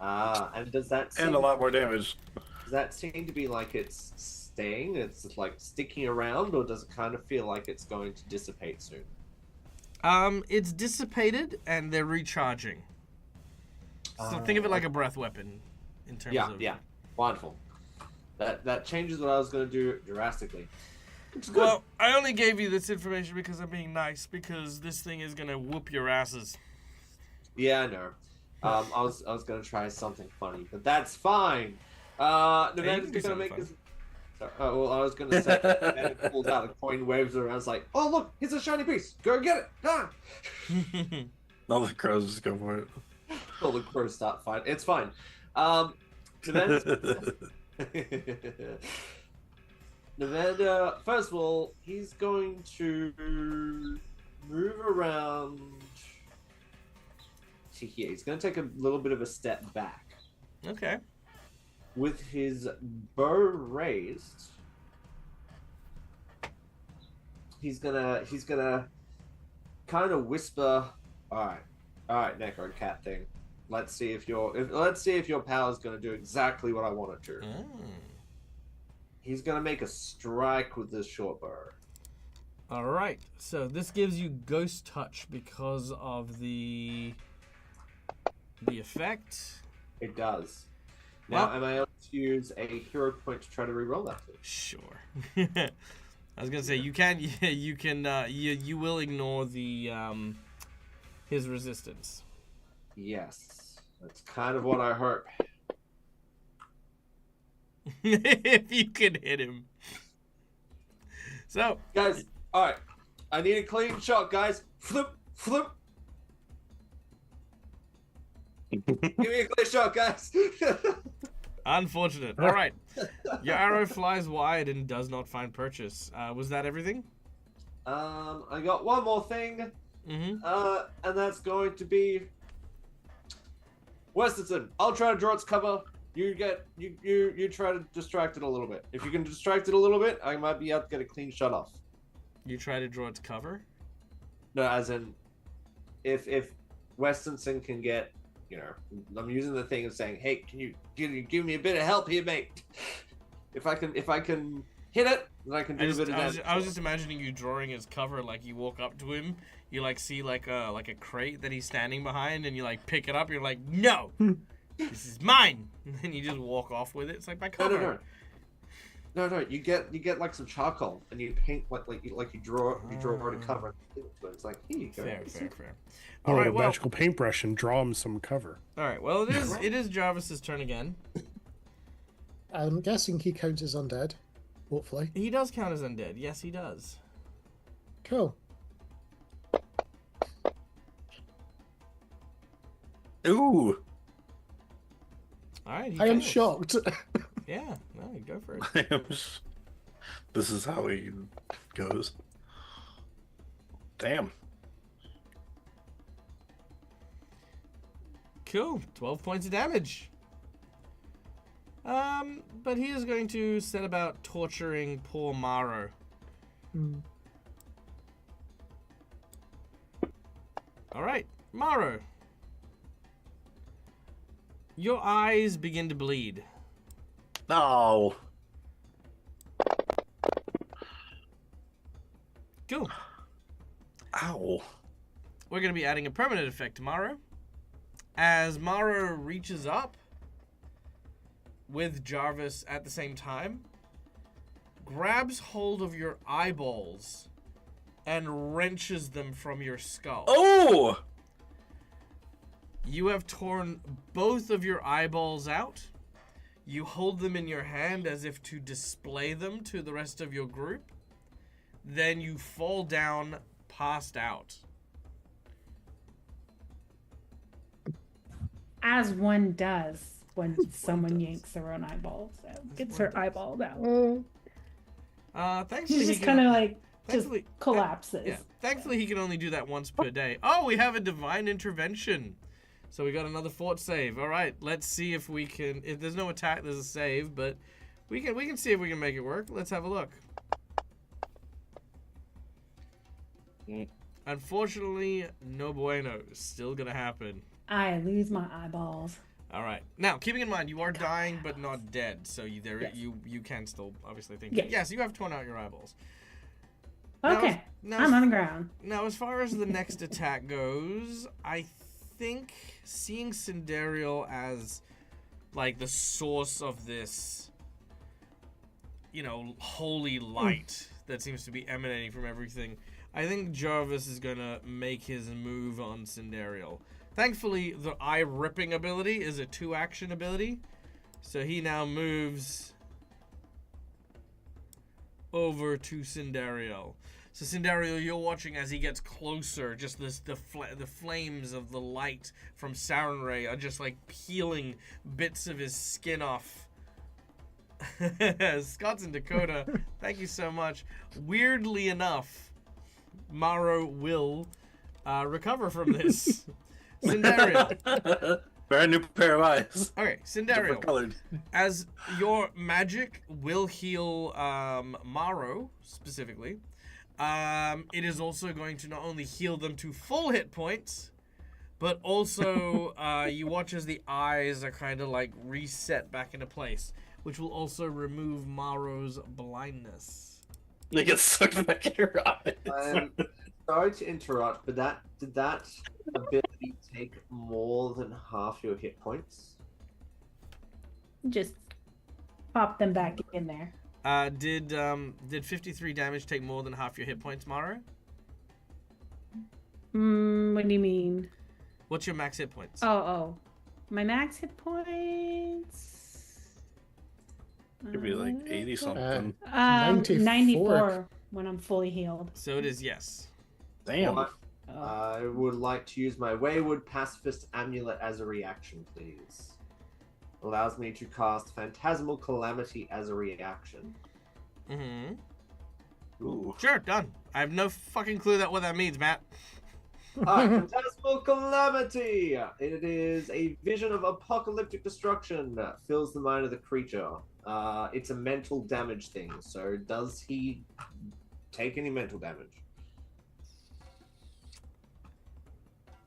And does that seem, And a lot more damage. does that seem to be like it's staying? It's like sticking around, or does it kind of feel like it's going to dissipate soon? It's dissipated and they're recharging. So think of it like a breath weapon, in terms of. Yeah, wonderful. That changes what I was going to do drastically. Which is good. Well, I only gave you this information because I'm being nice, because this thing is gonna whoop your asses. Yeah, I know. I was going to try something funny, but that's fine. Nevada's do going to make something this. Sorry, well, I was going to say, Nevada pulls out a coin, waves it around, it's like, oh look, it's a shiny piece. Go get it. Ah! All the crows just go for it. All the crows start fighting. It's fine. Nevada, first of all, he's going to move around to here. He's going to take a little bit of a step back. Okay. With his bow raised, he's gonna kind of whisper, all right, Necro Cat thing. Let's see if your power's gonna do exactly what I want it to. He's gonna make a strike with this short bow. All right. So this gives you ghost touch because of the effect. It does. Now, Well- am I able to use a hero point to try to reroll that? Please? Sure. I was gonna say you can. Yeah, you can. You will ignore the his resistance. Yes, that's kind of what I heard. If you can hit him. So Guys, all right, I need a clean shot, guys. Flip, flip. Give me a clear shot, guys. unfortunate. All right. Your arrow flies wide and does not find purchase. Was that everything? I got one more thing, Mm-hmm. and that's going to be Westerton. I'll try to draw its cover. You try to distract it a little bit. If you can distract it a little bit, I might be able to get a clean shot off. You try to draw its cover. No, as in, if Westonson can get, I'm using the thing and saying, hey, can you give me a bit of help here, mate? If I can hit it, then I can do a bit of damage. I was just imagining you drawing his cover, like you walk up to him, you like see like a crate that he's standing behind, and you like pick it up. You're like, no, this is mine, and then you just walk off with it. It's like my cover. No. You get like some charcoal, and you paint you draw a cover. It's like, here you go. Fair. All right, magical paintbrush and draw him some cover. All right. Well, it is Jarvis's turn again. I'm guessing he counts as undead. Hopefully. He does count as undead. Yes, he does. Cool. Ooh. All right. I am shocked. Yeah. No, go for it. This is how he goes. Damn. Cool. 12 points of damage. But he is going to set about torturing poor Maro. All right, Maro. Your eyes begin to bleed. No. Cool. Ow. We're going to be adding a permanent effect to Maro. As Maro reaches up with Jarvis at the same time, grabs hold of your eyeballs and wrenches them from your skull. Oh! You have torn both of your eyeballs out. You hold them in your hand as if to display them to the rest of your group. Then you fall down, passed out. As one does when someone yanks their own eyeball. So gets her eyeball out. Thankfully, She just kind of like thankfully, collapses. Yeah. Thankfully, he can only do that once per day. Oh, we have a divine intervention. So we got another fort save. All right, let's see if we can. If there's no attack, there's a save, but we can see if we can make it work. Let's have a look. Unfortunately, no bueno. Still gonna happen. I lose my eyeballs. All right. Now, keeping in mind, you are dying but not dead, so you can still obviously think. Yes, you have torn out your eyeballs. Okay, I'm on the ground. Now, as far as the next attack goes, I think seeing Cinderial as like the source of this, holy light that seems to be emanating from everything, I think Jarvis is gonna make his move on Cinderial. Thankfully, the eye-ripping ability is a 2-action ability, so he now moves over to Cinderial. So Cinderial, you're watching as he gets closer. Just the flames of the light from Sarenrae are just like peeling bits of his skin off. Scott's in Dakota, thank you so much. Weirdly enough, Maro will recover from this. Cinderial. Brand new pair of eyes. Okay, Cinderial. Colored. As your magic will heal Maro specifically, it is also going to not only heal them to full hit points, but also you watch as the eyes are kind of like reset back into place, which will also remove Maro's blindness. They get sucked back in your eyes. Sorry to interrupt, but did that ability take more than half your hit points? Just pop them back in there. Did 53 damage take more than half your hit points, Maro? What do you mean? What's your max hit points? Oh. My max hit points... Could be like 80 something. 94 when I'm fully healed. So it is yes. Damn. Well, I would like to use my Wayward Pacifist Amulet as a reaction, please. Allows me to cast Phantasmal Calamity as a reaction. Ooh. Sure, done. I have no fucking clue what that means, Matt. Phantasmal Calamity! It is a vision of apocalyptic destruction that fills the mind of the creature. It's a mental damage thing, so does he take any mental damage?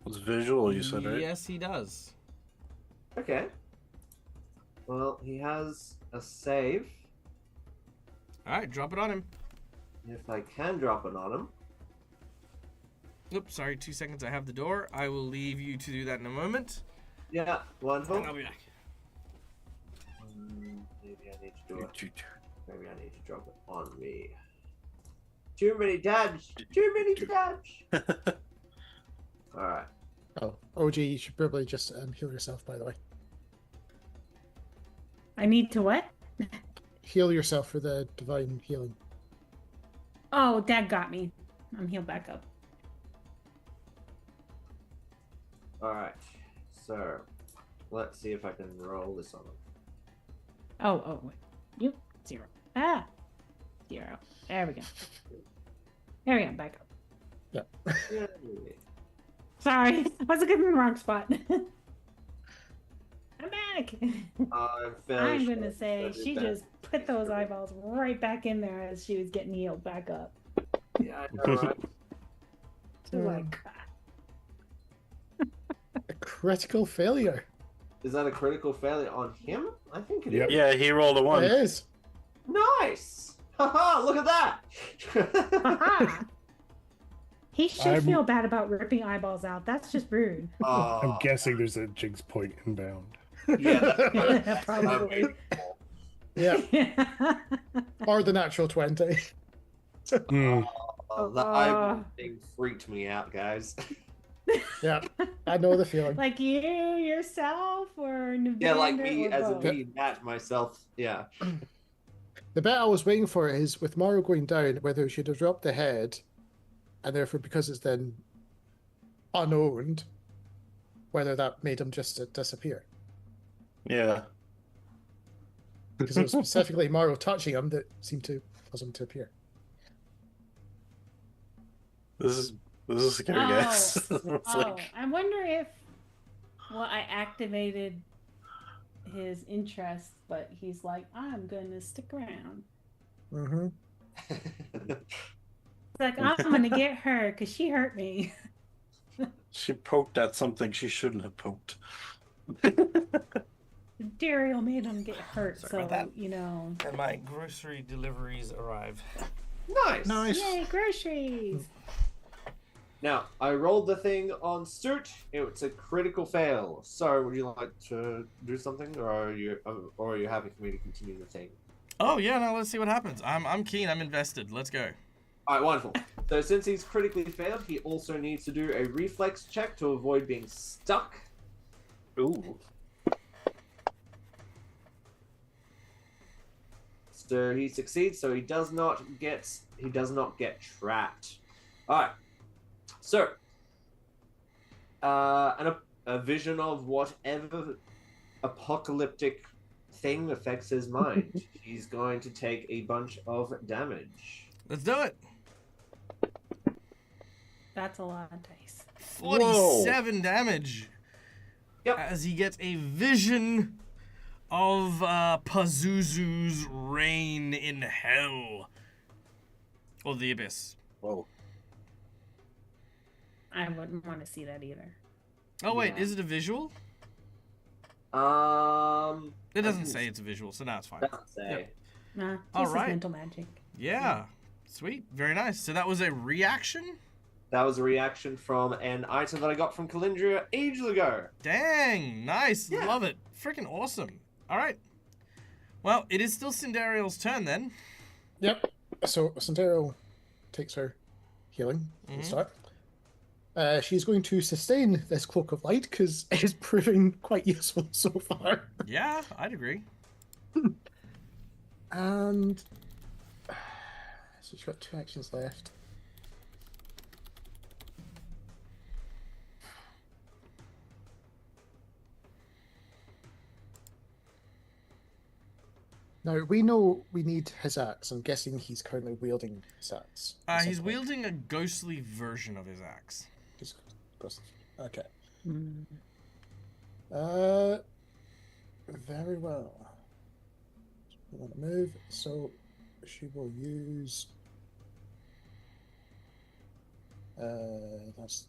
It's visual, you said, right? Yes, he does. Okay. Well, he has a save. All right, drop it on him. If I can drop it on him. Oops, sorry, 2 seconds. I have the door. I will leave you to do that in a moment. Yeah, wonderful. And I'll be back. Maybe I need to do it. Maybe I need to drop it on me. Too many dabs. Too many dabs. Alright. Oh, OG, you should probably just heal yourself, by the way. I need to what? Heal yourself for the divine healing. Oh, Dad got me. I'm healed back up. Alright. So, let's see if I can roll this on him. Oh, wait. You 0. Ah, 0. There we go. There we go. Back up. Yeah. Sorry, I was looking in the wrong spot. I'm back. I'm gonna say she just put those eyeballs right back in there as she was getting healed back up. Yeah, I know, right? She's like, A critical failure. Is that a critical failure on him? I think it Yep. is. Yeah, he rolled a It 1. is. Nice! Haha, look at that! "Aha." He should I'm- feel bad about ripping eyeballs out. That's just rude. I'm guessing there's a Jigs point inbound. Yeah. Probably. Yeah. Or the natural 20. Hmm. The eyeball thing freaked me out, guys. Yeah. I know the feeling. Like you yourself or Navander Yeah, like me or as a both? me, Matt, myself. Yeah. The bit I was waiting for is with Mario going down, whether she'd have dropped the head, and therefore because it's then unowned, whether that made him just disappear. Yeah. Because it was specifically Mario touching him that seemed to cause him to appear. This is a scary guess. It's like, I wonder if I activated his interest, but he's like, I'm gonna stick around. Mm-hmm. It's like I'm gonna get her because she hurt me. she poked at something she shouldn't have poked. Daryl made him get hurt, Sorry about that. you know. And my grocery deliveries arrive. Nice. Nice. Yay, groceries! Now, I rolled the thing on Sturt. It's a critical fail. So, would you like to do something, or are you happy for me to continue the thing? Oh yeah, no, let's see what happens. I'm keen. I'm invested. Let's go. All right, wonderful. So, since he's critically failed, he also needs to do a reflex check to avoid being stuck. Ooh. So he succeeds. So he does not get trapped. All right. So, a vision of whatever apocalyptic thing affects his mind. He's going to take a bunch of damage. Let's do it. That's a lot of dice. 47 damage. Yep. As he gets a vision of Pazuzu's reign in hell. Or the abyss. Whoa. I wouldn't want to see that either. Oh wait, Yeah. is it a visual? It doesn't say it's a visual, so now it's fine. Doesn't say. Yep. Nah, this All is right. mental magic. Yeah. Sweet. Very nice. So that was a reaction? That was a reaction from an item that I got from Calindria ages ago. Dang. Nice. Yeah. Love it. Freaking awesome. All right. Well, it is still Cinderial's turn then. Yep. So Sandero takes her healing at the start. She's going to sustain this Cloak of Light because it is proving quite useful so far. Yeah, I'd agree. And so she's got 2 actions left. Now, we know we need his axe. I'm guessing he's currently wielding his axe. at some He's point. wielding a ghostly version of his axe. Okay. Mm. Very well. We want to move, so she will use. That's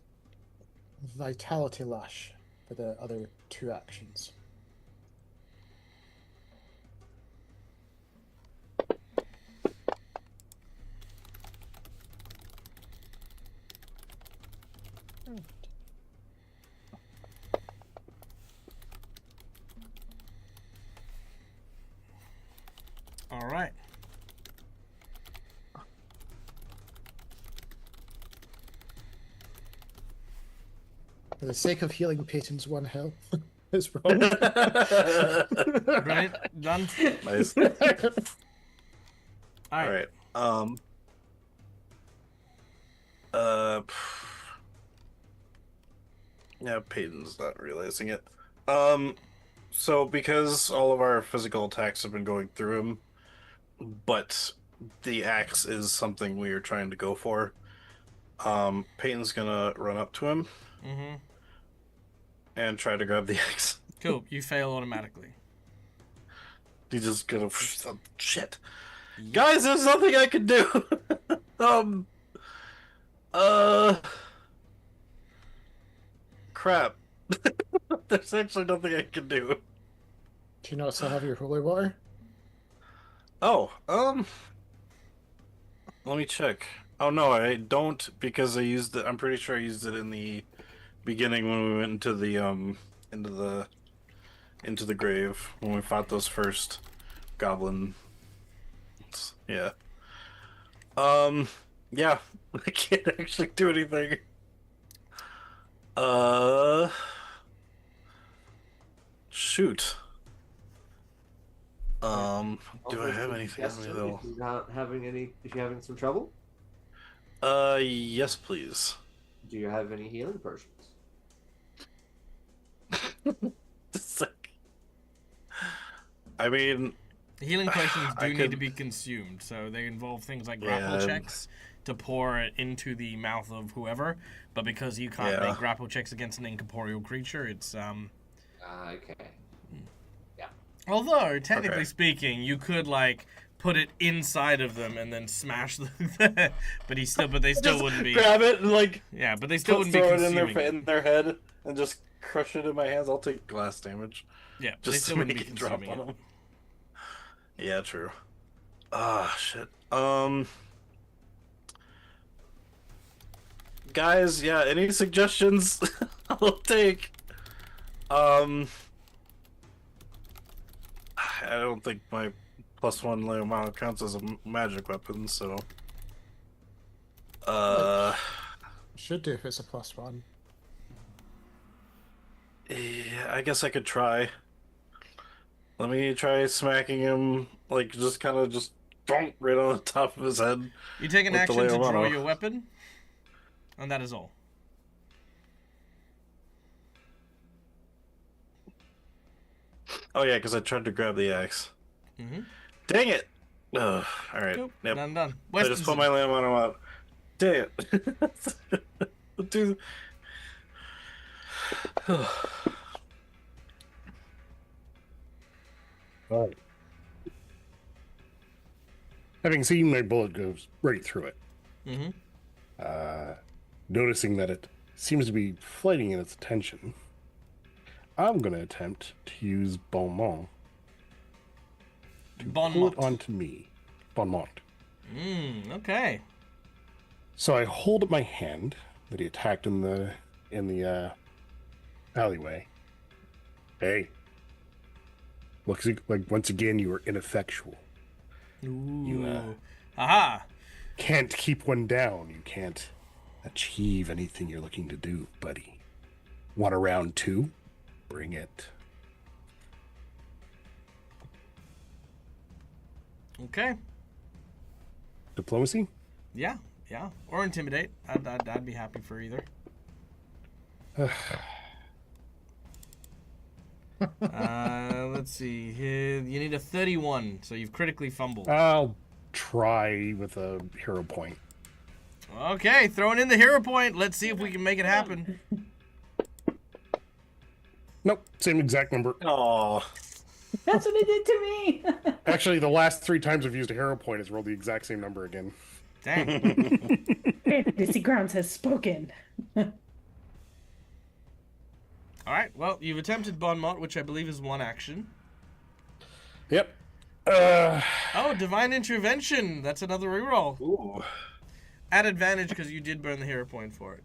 Vitality Lash for the other 2 actions. All right. For the sake of healing Peyton's 1 health, it's wrong. Right. Done. Nice. All All right. right. Uh. Yeah, Peyton's not realizing it. So because all of our physical attacks have been going through him, but the axe is something we are trying to go for. Peyton's gonna run up to him Mm-hmm. and try to grab the axe. Cool. You fail automatically. He's just gonna shit. Guys, there's nothing I can do. Crap. There's actually nothing I can do. Do you not still have your holy water? Oh, let me check. Oh no, I don't, because I used it. I'm pretty sure I used it in the beginning when we went into the into the grave when we fought those first goblins. Yeah. Yeah, I can't actually do anything. Shoot. Do I have anything on me though? If you're not having any, if you're having some trouble, Yes, please. do you have any healing potions? It's like, I mean, Healing potions I do need could- to be consumed, so they involve things like grapple Yeah. checks to pour it into the mouth of whoever. But because you can't Yeah. make grapple checks against an incorporeal creature, it's Okay. Although technically Okay. speaking, you could like put it inside of them and then smash them. but they still just wouldn't be. grab it and like Yeah, but they still wouldn't be throw it consuming. in their head and just crush it in my hands. I'll take glass damage Yeah, they just still to wouldn't make be it drop consuming on it. them. Yeah, true. Shit. Guys, yeah, any suggestions? I'll take. I don't think my +1 Leomao counts as a magic weapon, so. Should do if it's a +1. Yeah, I guess I could try. Let me try smacking him, like, just kind of just bonk right on the top of his head. You take an with the action to draw Leomano. your weapon, and that is all. Oh yeah, because I tried to grab the axe. Mm-hmm. Dang it! Ugh, alright. Nope, Yep. done. I just put my Leomano out. Dang it. Dude. All right. Having seen my bullet goes right through it, Mm-hmm. noticing that it seems to be flighting in its attention, I'm going to attempt to use Bonmont to pull Bonmont. it onto me. Bonmont. Okay. So I hold up my hand that he attacked in the alleyway. Hey, looks like once again you are ineffectual. Ooh. Aha. Can't keep one down. You can't achieve anything you're looking to do, buddy. Want a round 2? Bring it. Okay. Diplomacy? Yeah. Or intimidate. I'd be happy for either. Let's see. Here, you need a 31, so you've critically fumbled. I'll try with a hero point. Okay, throwing in the hero point. Let's see if we can make it happen. Nope, same exact number. Aw. That's what it did to me. Actually, the last 3 times I've used a hero point has rolled the exact same number again. Dang. Fantasy Grounds has spoken. All right. Well, you've attempted Bon Mot, which I believe is one action. Yep. Oh, Divine Intervention. That's another reroll. Ooh. At advantage because you did burn the hero point for it.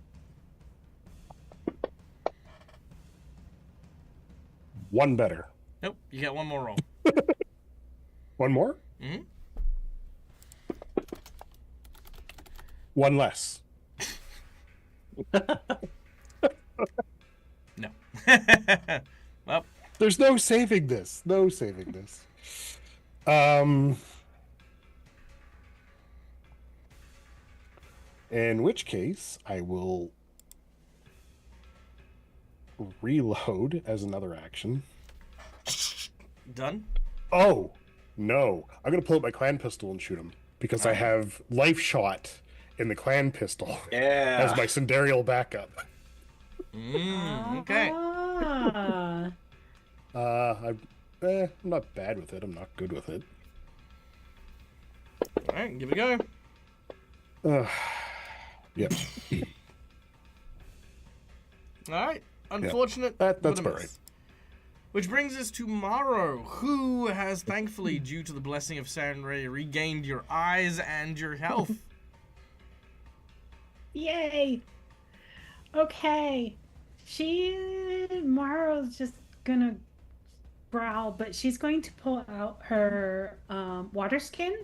One better. Nope. You get one more roll. One more? Mm-hmm. One less. No. Well, There's no saving this. No saving this. In which case, I will reload as another action. done. Oh, no. I'm going to pull out my clan pistol and shoot him because I have life shot in the clan pistol Yeah. as my Sindarial backup. Okay. Ah. I'm not bad with it. I'm not good with it. All right, give it a go. Yep. All right. Unfortunate. That's but a about miss. right. Which brings us to Morrow, who has thankfully, due to the blessing of Sanray, regained your eyes and your health. Yay! Okay. Morrow's just gonna growl, but she's going to pull out her water skin.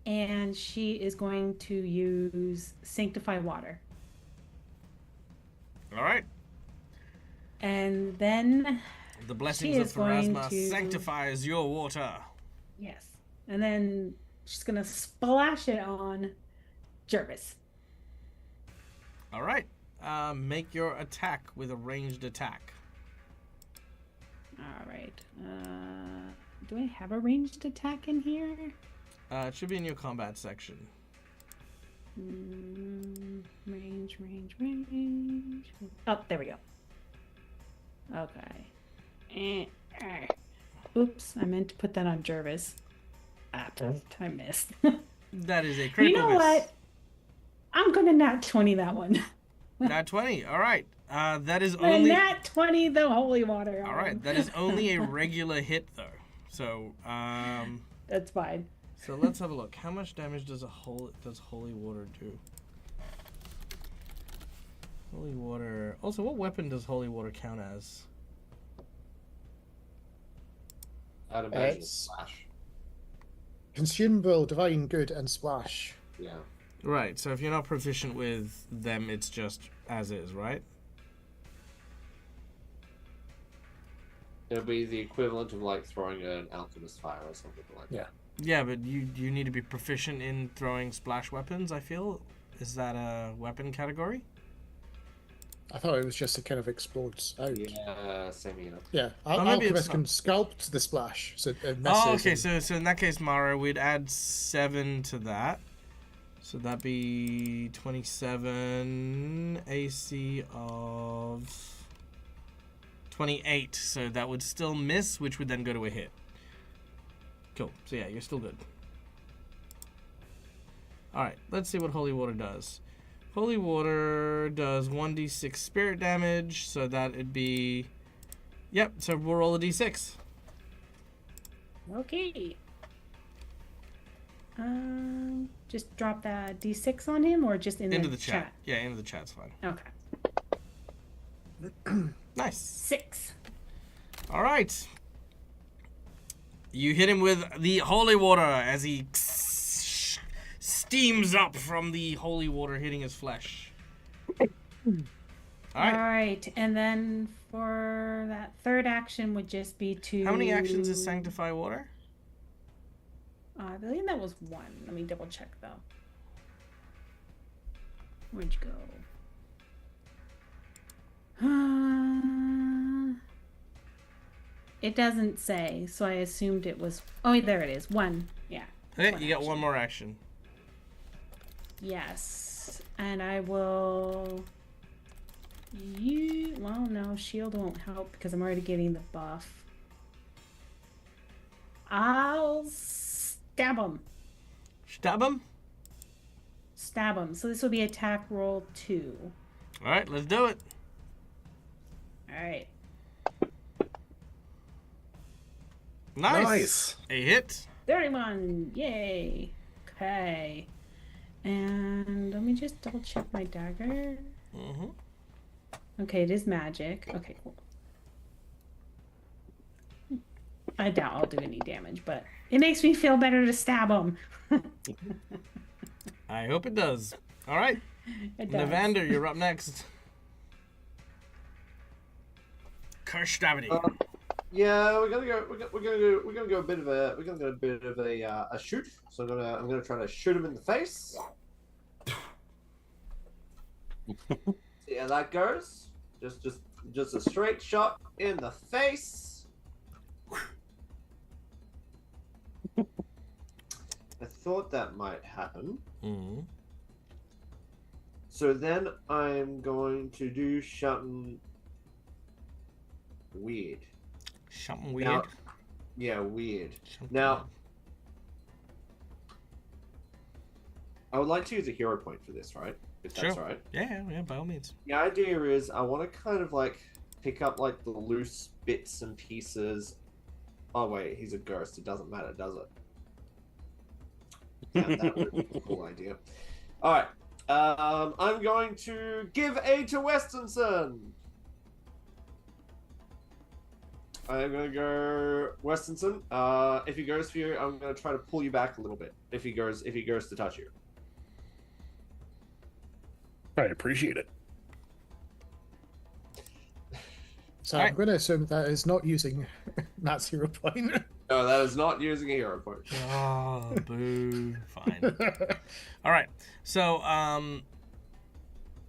And she is going to use Sanctify Water. All right. And then... The blessings She of is going Pharasma to- sanctifies your water. Yes. And then she's going to splash it on Jervis. All right. Make your attack with a ranged attack. All right. Do I have a ranged attack in here? It should be in your combat section. Range. Oh, there we go. Okay. Oops, I meant to put that on Jervis. I missed. That is a You critical know miss. what? I'm gonna nat 20 that one. Nat 20. All right. That is And only. nat 20 the holy water. All right. That is only a regular hit, though. So, That's fine. So let's have a look. How much damage does holy water do? Holy water. Also, what weapon does holy water count as? I'd imagine It's- Splash. Consumable, Divine Good, and Splash. Yeah. Right. So if you're not proficient with them, it's just as is, right? It'll be the equivalent of like throwing an alchemist fire or something like that. Yeah, but you need to be proficient in throwing splash weapons. I feel. Is that a weapon category? I thought it was just it kind of explodes out. Yeah, same here. Yeah, maybe it's Alchemist can sculpt the splash, so it misses. Oh, okay. and- So in that case, Mara, we'd add 7 to that. So that'd be 27 AC of 28. So that would still miss, which would then go to a hit. Cool. So yeah, you're still good. All right. Let's see what holy water does. Holy water does 1d6 spirit damage. So that'd be. Yep. So we'll roll a d6. Okay. Just drop that D6 on him, or just Into the chat. Yeah, into the chat's fine. Okay. Nice. 6. All right. You hit him with the holy water as he steams up from the holy water hitting his flesh. All right. Alright, and then for that third action would just be to... How many actions is Sanctify Water? I believe that was 1. Let me double check though. Where'd you go? It doesn't say, so I assumed it was... Oh, there it is. 1. Yeah. Okay, One you got action. one more action. Yes. And I will... Well, no, shield won't help because I'm already getting the buff. I'll stab him. Stab him. Stab him. So this will be attack roll 2. All right, let's do it. right. Nice. A hit. 31. Yay. Okay. And let me just double check my dagger. Mm-hmm. Okay, it is magic. Okay, cool. I doubt I'll do any damage, but it makes me feel better to stab him. I hope it does. All right. It does. Navander, you're up next. Curse gravity. Yeah, we're gonna go a bit of a shoot. So I'm gonna try to shoot him in the face. See how that goes. Just a straight shot in the face. I thought that might happen. Mm-hmm. So then I'm going to do something weird. Something weird. Now, yeah, weird. Something Now, weird. I would like to use a hero point for this, right? If that's Sure. right. Yeah, by all means. The idea is I want to kind of like pick up like the loose bits and pieces. Oh wait, he's a ghost. It doesn't matter, does it? Yeah, that would be a cool idea. All right. I'm going to give aid to Westonson. I'm gonna go Westonson. If he goes for you, I'm gonna try to pull you back a little bit. If he goes to touch you. I appreciate it. So Alright. I'm going to assume that is not using Matt's hero point. No, that is not using a hero point. Oh, boo. Fine. All right. So,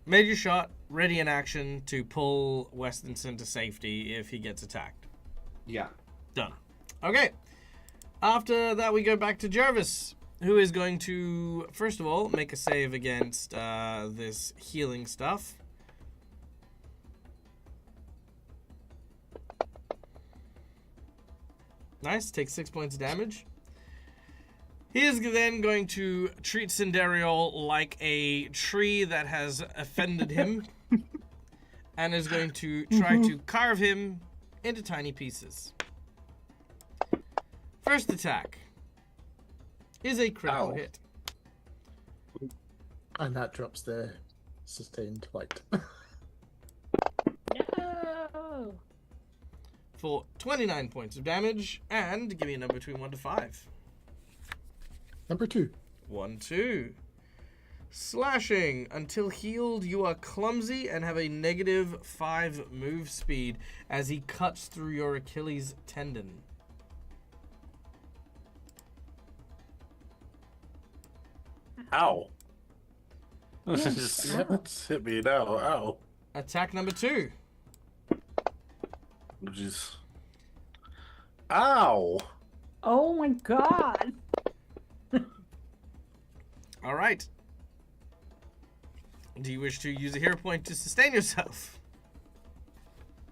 made your shot, ready in action to pull Westonson to safety if he gets attacked. Yeah. Done. Okay. After that, we go back to Jervis, who is going to, first of all, make a save against this healing stuff. Nice. Takes 6 points of damage. He is then going to treat Cinderiol like a tree that has offended him and is going to try to carve him into tiny pieces. First attack is a critical Ow. hit And that drops the sustained light. No. for 29 points of damage, and give me a number between 1 to 5. Number 2. 1, 2. Slashing. Until healed, you are clumsy and have a -5 move speed as he cuts through your Achilles tendon. Ow. Yes. Just hit me now. Ow. Attack number 2. Jeez. Ow. Oh my god. All right. Do you wish to use a hero point to sustain yourself?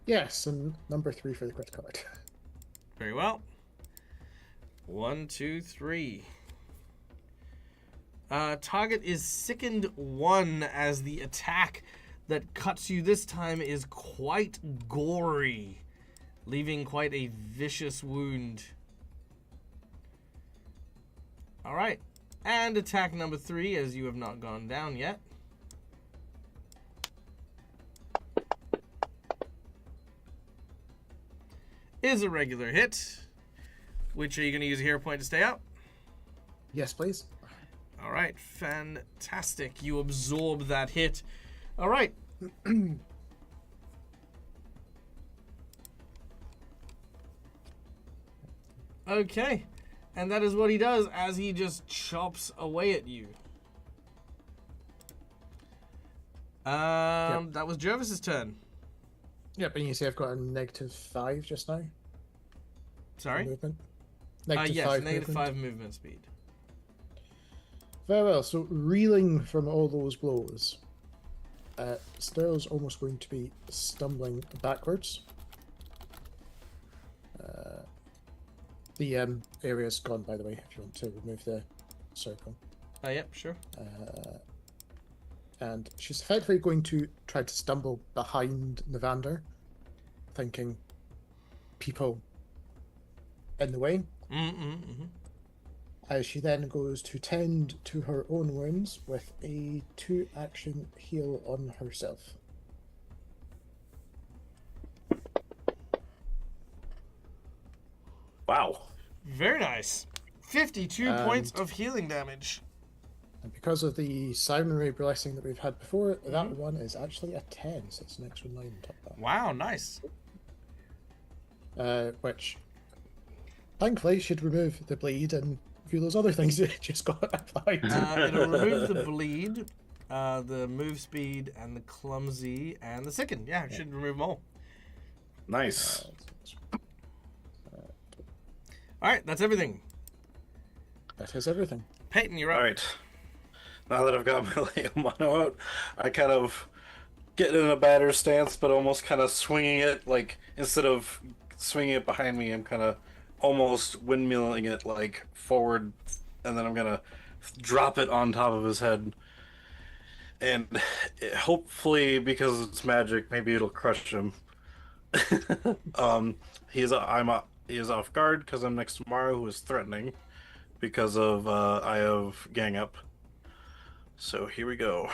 Yes, and number 3 for the critical hit. Very well. 1, 2, 3. Target is sickened 1 as the attack that cuts you this time is quite gory, leaving quite a vicious wound. All right. And attack number 3, as you have not gone down yet. Is a regular hit. Which are you going to use a hero point to stay up? Yes, please. All right, fantastic. You absorb that hit. All right. Okay. And that is what he does as he just chops away at you. That was Jervis's turn. Yep, and you see I've got a -5 just now. Sorry? Movement. Yes, -5 -5 movement. movement speed. Very well, so reeling from all those blows, Sterl's almost going to be stumbling backwards. The area's gone, by the way, if you want to remove the circle. Yep, sure. And she's effectively going to try to stumble behind Navander thinking people in the way. As she then goes to tend to her own wounds with a 2-action heal on herself. Wow. Very nice. 52 points of healing damage. And because of the Simon Ray blessing that we've had before, that one is actually a 10, so it's an extra 9 on top of that. Wow, nice. Which, thankfully, should remove the bleed and a few of those other things that just got applied. It'll remove the bleed, the move speed, and the clumsy, and the sicken. Yeah, it should remove them all. Nice. All right, that's everything. That is everything. Peyton, you're up. All right. Now that I've got my Leo Mono out, I kind of get in a batter stance, but almost kind of swinging it, like, instead of swinging it behind me, I'm kind of almost windmilling it, like, forward, and then I'm going to drop it on top of his head. And hopefully, because it's magic, maybe it'll crush him. He is off guard because I'm next to Maru, who is threatening because of I have gang up. So here we go.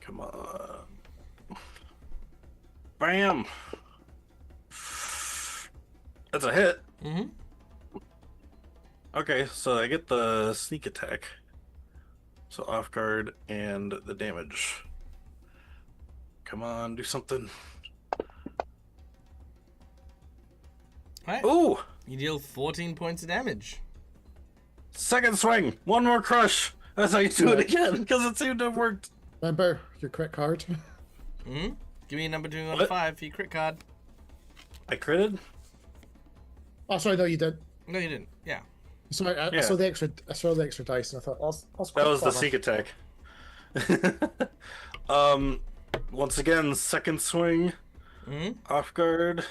Come on. Bam! That's a hit. Okay, so I get the sneak attack. So off guard and the damage. Come on, do something. All right. Ooh! You deal 14 points of damage. Second swing! One more crush! That's how you do it again, because it seemed to have worked. Remember your crit card. Give me a number 2 on What? 5 for your crit card. I critted? Oh, sorry, no, you did. No, you didn't. Yeah. Sorry, I Yeah. saw the extra dice, and I thought, I'll That was the sneak attack. Once again, second swing. Off guard.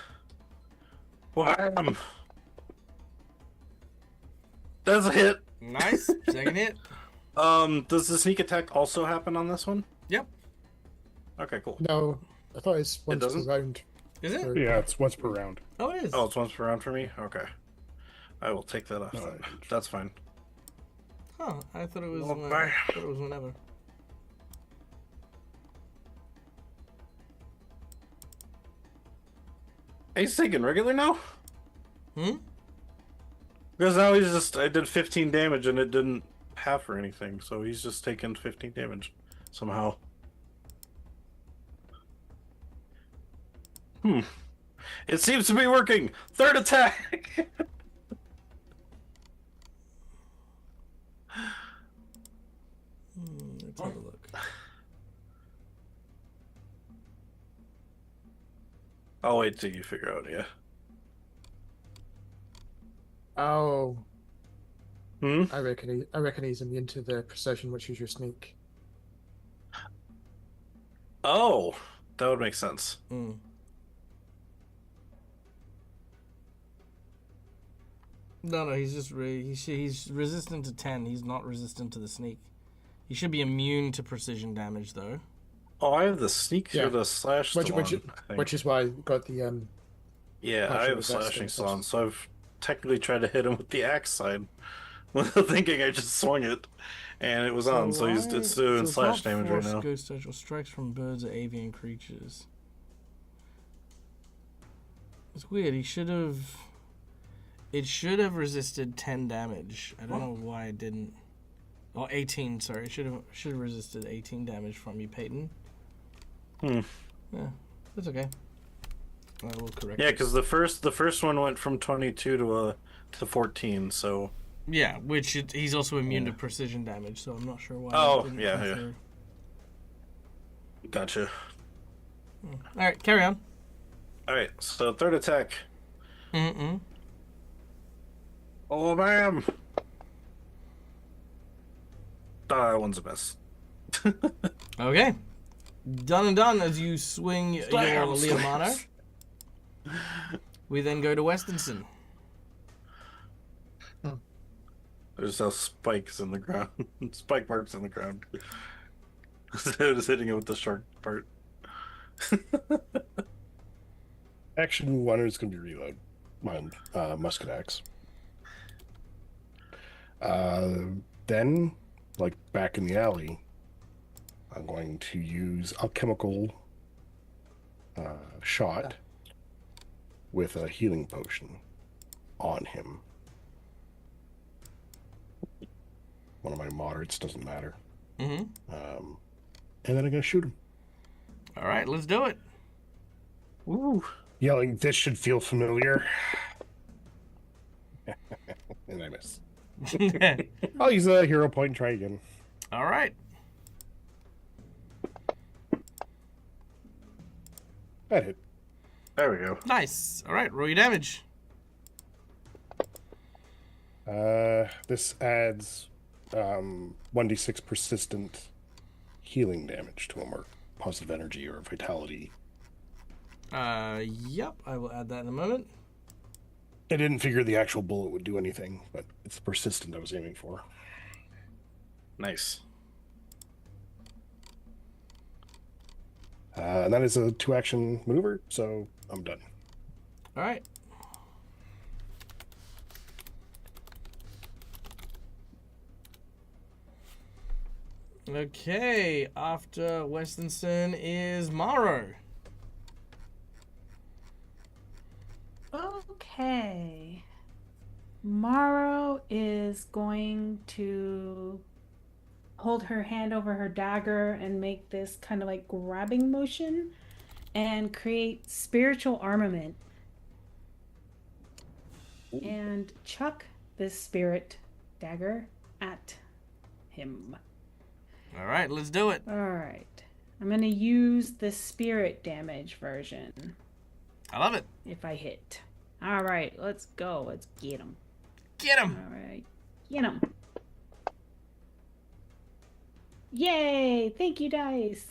Wham! That's a hit. Nice. Second hit. Does the sneak attack also happen on this one? Yep. Okay, cool. No, I thought it's once per doesn't? round. Is it? For- Yeah, it's once per round. Oh, it is. Oh, it's once per round for me? Okay. I will take that off No, then. That's fine. Huh. I thought it was. Well, I thought it was whenever. He's taking regular now? Hmm. Because now he's just, I did 15 damage and it didn't half or anything, so he's just taking 15 damage somehow. It seems to be working! Third attack! Let's have a look. I'll wait till you figure out, yeah. Oh, Hmm? I reckon he's immune to the precision, which is your sneak. Oh, that would make sense. Mm. No, he's just he's resistant to 10. He's not resistant to the sneak. He should be immune to precision damage, though. Oh, I have the sneak Yeah. or the slash still on, I think. Which is why I got the Yeah, I partial have resistance, slashing which still on, is- so I've technically tried to hit him with the axe side. Without thinking I just swung it, and it was on, so it's doing slash damage right now. Ghost touch or strikes from birds or avian creatures. It's weird. It should have resisted 10 damage. I don't know why it didn't. Oh, 18. Sorry, it should have resisted 18 damage from you, Peyton. Yeah, that's okay. I will correct. Yeah, it. because the first one went from 22 to 14, so Yeah, he's also immune to precision damage, so I'm not sure why. Oh, it didn't yeah, come yeah. through. gotcha. All right, carry on. All right, so third attack. Mm-mm. Oh, bam! Ah, that one's a miss. Okay. Done and done as you swing your Slam, Leomano. We then go to Westonson. There's no spikes in the ground. Spike marks in the ground. Instead of just hitting it with the shark part. Action 1 is going to be reload my musket axe. Then, like back in the alley, I'm going to use alchemical shot with a healing potion on him. One of my moderates, doesn't matter. Mm-hmm. And then I'm going to shoot him. All right, let's do it. Ooh. Yelling, "This should feel familiar." And I miss. I'll use a hero point and try again. All right. That hit. There we go. Nice. All right, roll your damage. This adds 1d6 persistent healing damage to him, or positive energy or vitality. Yep, I will add that in a moment. I didn't figure the actual bullet would do anything, but it's persistent I was aiming for. Nice. And that is a 2-action maneuver, so I'm done. All right. Okay, after Westonson is Morrow. Okay. Morrow is going to hold her hand over her dagger and make this kind of like grabbing motion and create spiritual armament. And chuck this spirit dagger at him. All right, let's do it. All right. I'm going to use the spirit damage version I love it. if I hit. All right, let's go. Let's get him. Get him. All right. Get him. Yay! Thank you, dice.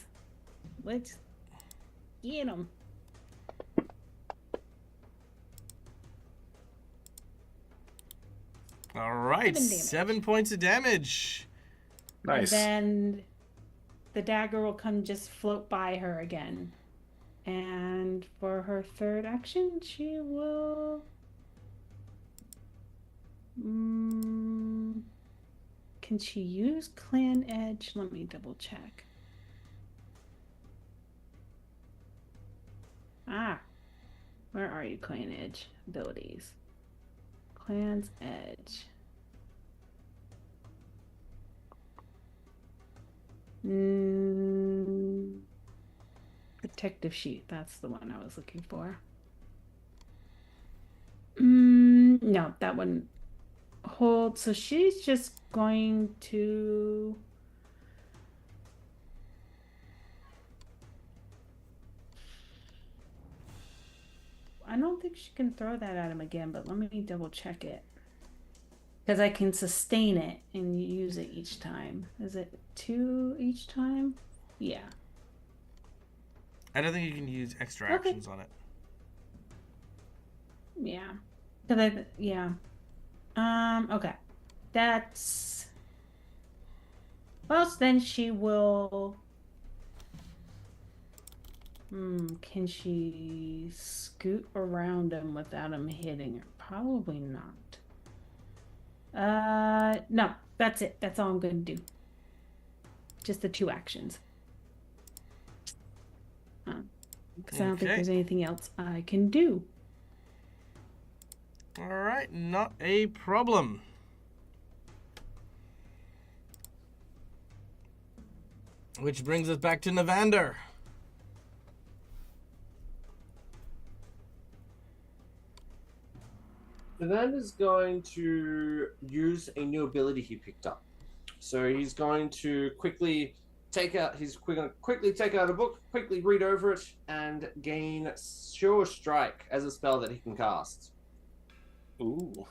Let's get him. All right, 7 damage. 7 points of damage. Nice. And then the dagger will come just float by her again. And for her third action, she will... can she use Clan Edge? Let me double check. Ah, where are you, Clan Edge? Abilities. Clan's Edge. Protective sheet. That's the one I was looking for. No, that one hold. So she's just going to. I don't think she can throw that at him again, but let me double check it. Because I can sustain it and use it each time. Is it 2 each time? Yeah. I don't think you can use extra Okay. actions on it. Yeah. Yeah. Okay. That's... Well, then she will... can she scoot around him without him hitting her? Probably not. No, that's it. That's all I'm going to do. Just the 2 actions. Because I don't think Okay. there's anything else I can do. All right, not a problem. Which brings us back to Navander. Navander's going to use a new ability he picked up. So he's going to quickly take out a book, quickly read over it, and gain Sure Strike as a spell that he can cast. Ooh.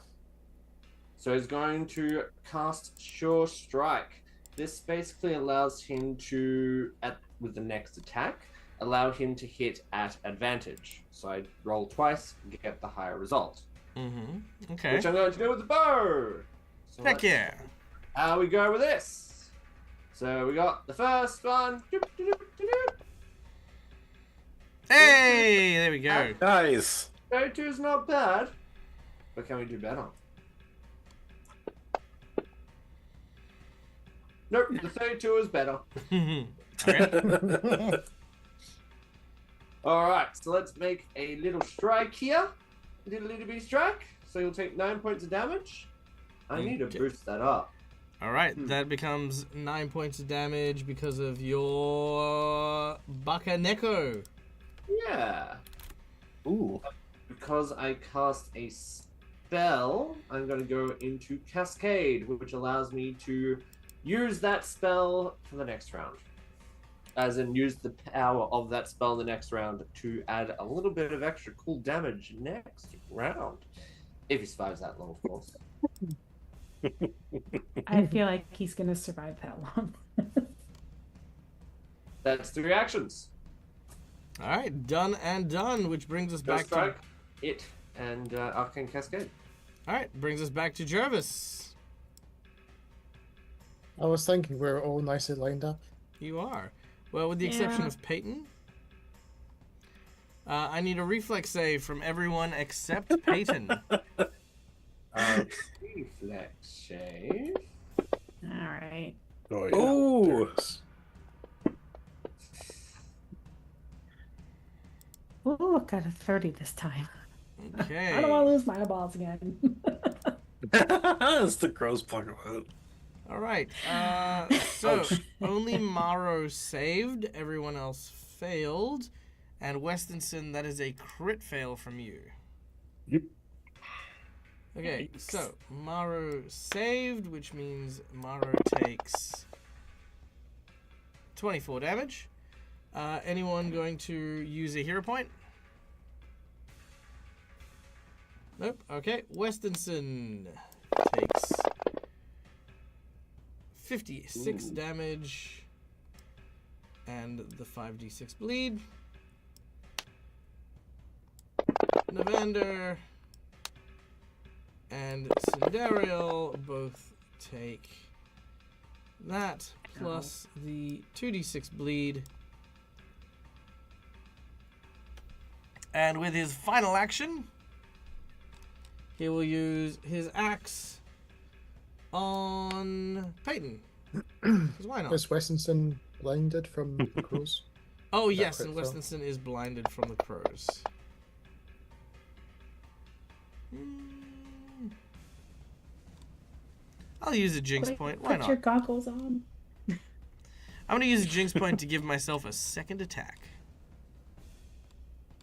So he's going to cast Sure Strike. This basically allows him to, with the next attack, allow him to hit at advantage. So I roll twice, get the higher result. Mm-hmm. Okay. Which I'm going to do with the bow. So Heck let's- yeah. How we go with this? So we got the first one. Hey, there we go. Nice. 32 is not bad. But can we do better? Nope, the 32 is better. Okay. Alright, so let's make a little strike here. A little bitty strike. So you'll take 9 points of damage. I need to Okay. boost that up. All right, that becomes 9 points of damage because of your Bakaneko. Yeah. Ooh. Because I cast a spell, I'm going to go into Cascade, which allows me to use that spell for the next round. As in, use the power of that spell in the next round to add a little bit of extra cool damage next round. If he survives that long, of course. I feel like he's gonna survive that long. That's 3 actions. All right, done and done, which brings us Go back Strike, it, and Arcane Cascade. All right, brings us back to Jervis. I was thinking we're all nicely lined up. You are. Well, with the exception Yeah. of Peyton. I need a reflex save from everyone except Peyton. Reflex save. All right. Oh, yeah. Ooh. There it is. Ooh, got a 30 this time. Okay. I don't want to lose my eyeballs again. That's the crow's pluck of it. All right. So only Morrow saved. Everyone else failed. And Westonson, that is a crit fail from you. Yep. Okay, so Morrow saved, which means Morrow takes 24 damage. Anyone going to use a hero point? Nope. Okay. Westonson takes 56 damage and the 5d6 bleed. Navander and Cindariel both take that plus the 2d6 bleed. And with his final action, he will use his axe on Peyton. 'Cause why not? Is Westonson blinded from the crows? Oh, that yes, crit and fail? Westonson is blinded from the crows. I'll use a jinx point. Why Put your not? goggles on. I'm going to use a jinx point to give myself a second attack.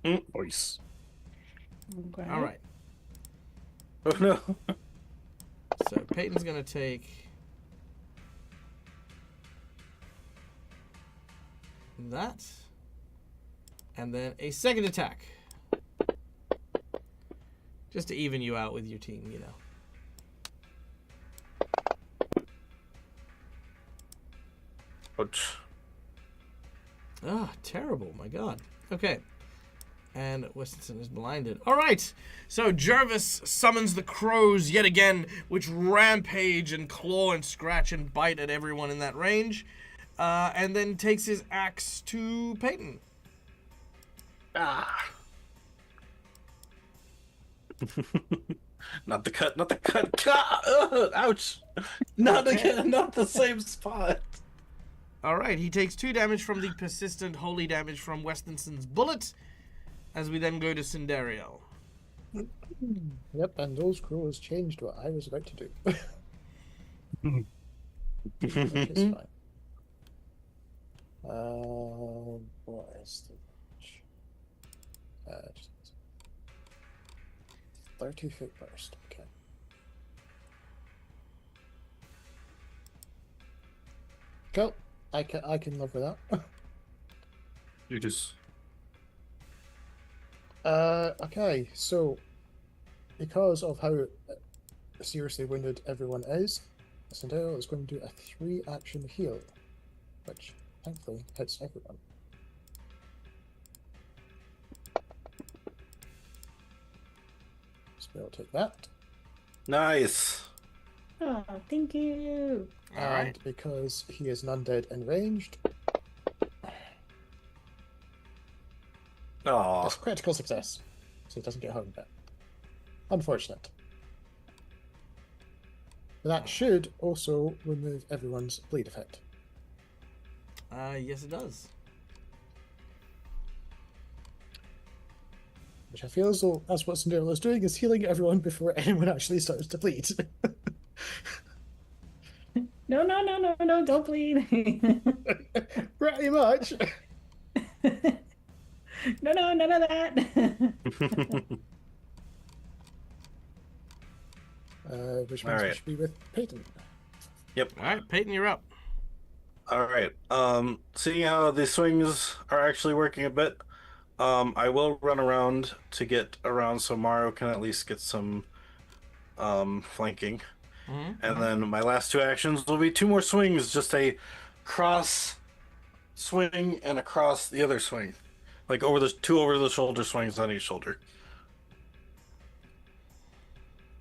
Nice. Okay. All right. Oh no. So Peyton's going to take that. And then a second attack. Just to even you out with your team, you know. Ouch. Ah, terrible. My God. Okay. And Westonson is blinded. All right. So Jervis summons the crows yet again, which rampage and claw and scratch and bite at everyone in that range. And then takes his axe to Peyton. Ah. Not the cut, not the cut. Ouch. Not again, not the same spot. All right. He takes 2 damage from the persistent holy damage from Westonson's bullet. As we then go to Cindariel. Yep, and those crows changed what I was about to do. Which is fine. What is the range? Just 30-foot burst. Okay. Cool. I can live with that. You just. Okay, so because of how seriously wounded everyone is, Sandero is going to do a 3-action heal, which thankfully hits everyone. So we'll take that. Nice. Oh, thank you. All And right. because he is an undead and ranged, Oh, That's critical success, so he doesn't get harmed bit. Unfortunate. But that should also remove everyone's bleed effect. Yes, it does. Which I feel as though that's what Cinderella is doing, is healing everyone before anyone actually starts to bleed. No, no, no, no, no, don't bleed. Pretty much. No, no, none of that. Which means we Alright. should be with Peyton. Yep. All right, Peyton, you're up. All right. Seeing how the swings are actually working a bit, I will run around to get around so Mario can at least get some flanking. And then my last two actions will be two more swings, just a cross swing and a cross the other swing. Like two over the shoulder swings on each shoulder.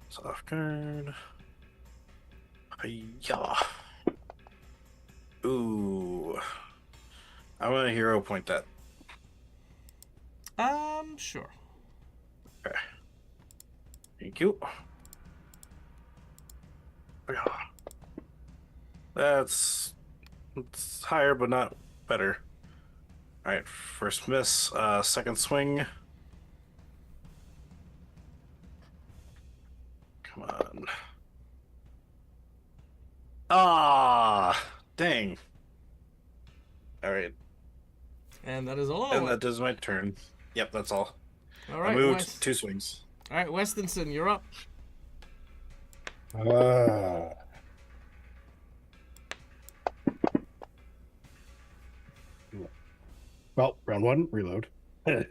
Soft guard. Yeah. Ooh. I'm gonna hero point that. Sure. Okay. Thank you. That's it's higher, but not better. All right, first miss. Second swing. Come on. Ah, dang. All right, And that is all. and that is my turn. Yep, that's all. All right, I moved West. 2 swings. All right, Westonson, you're up. Well, round one, reload. Trying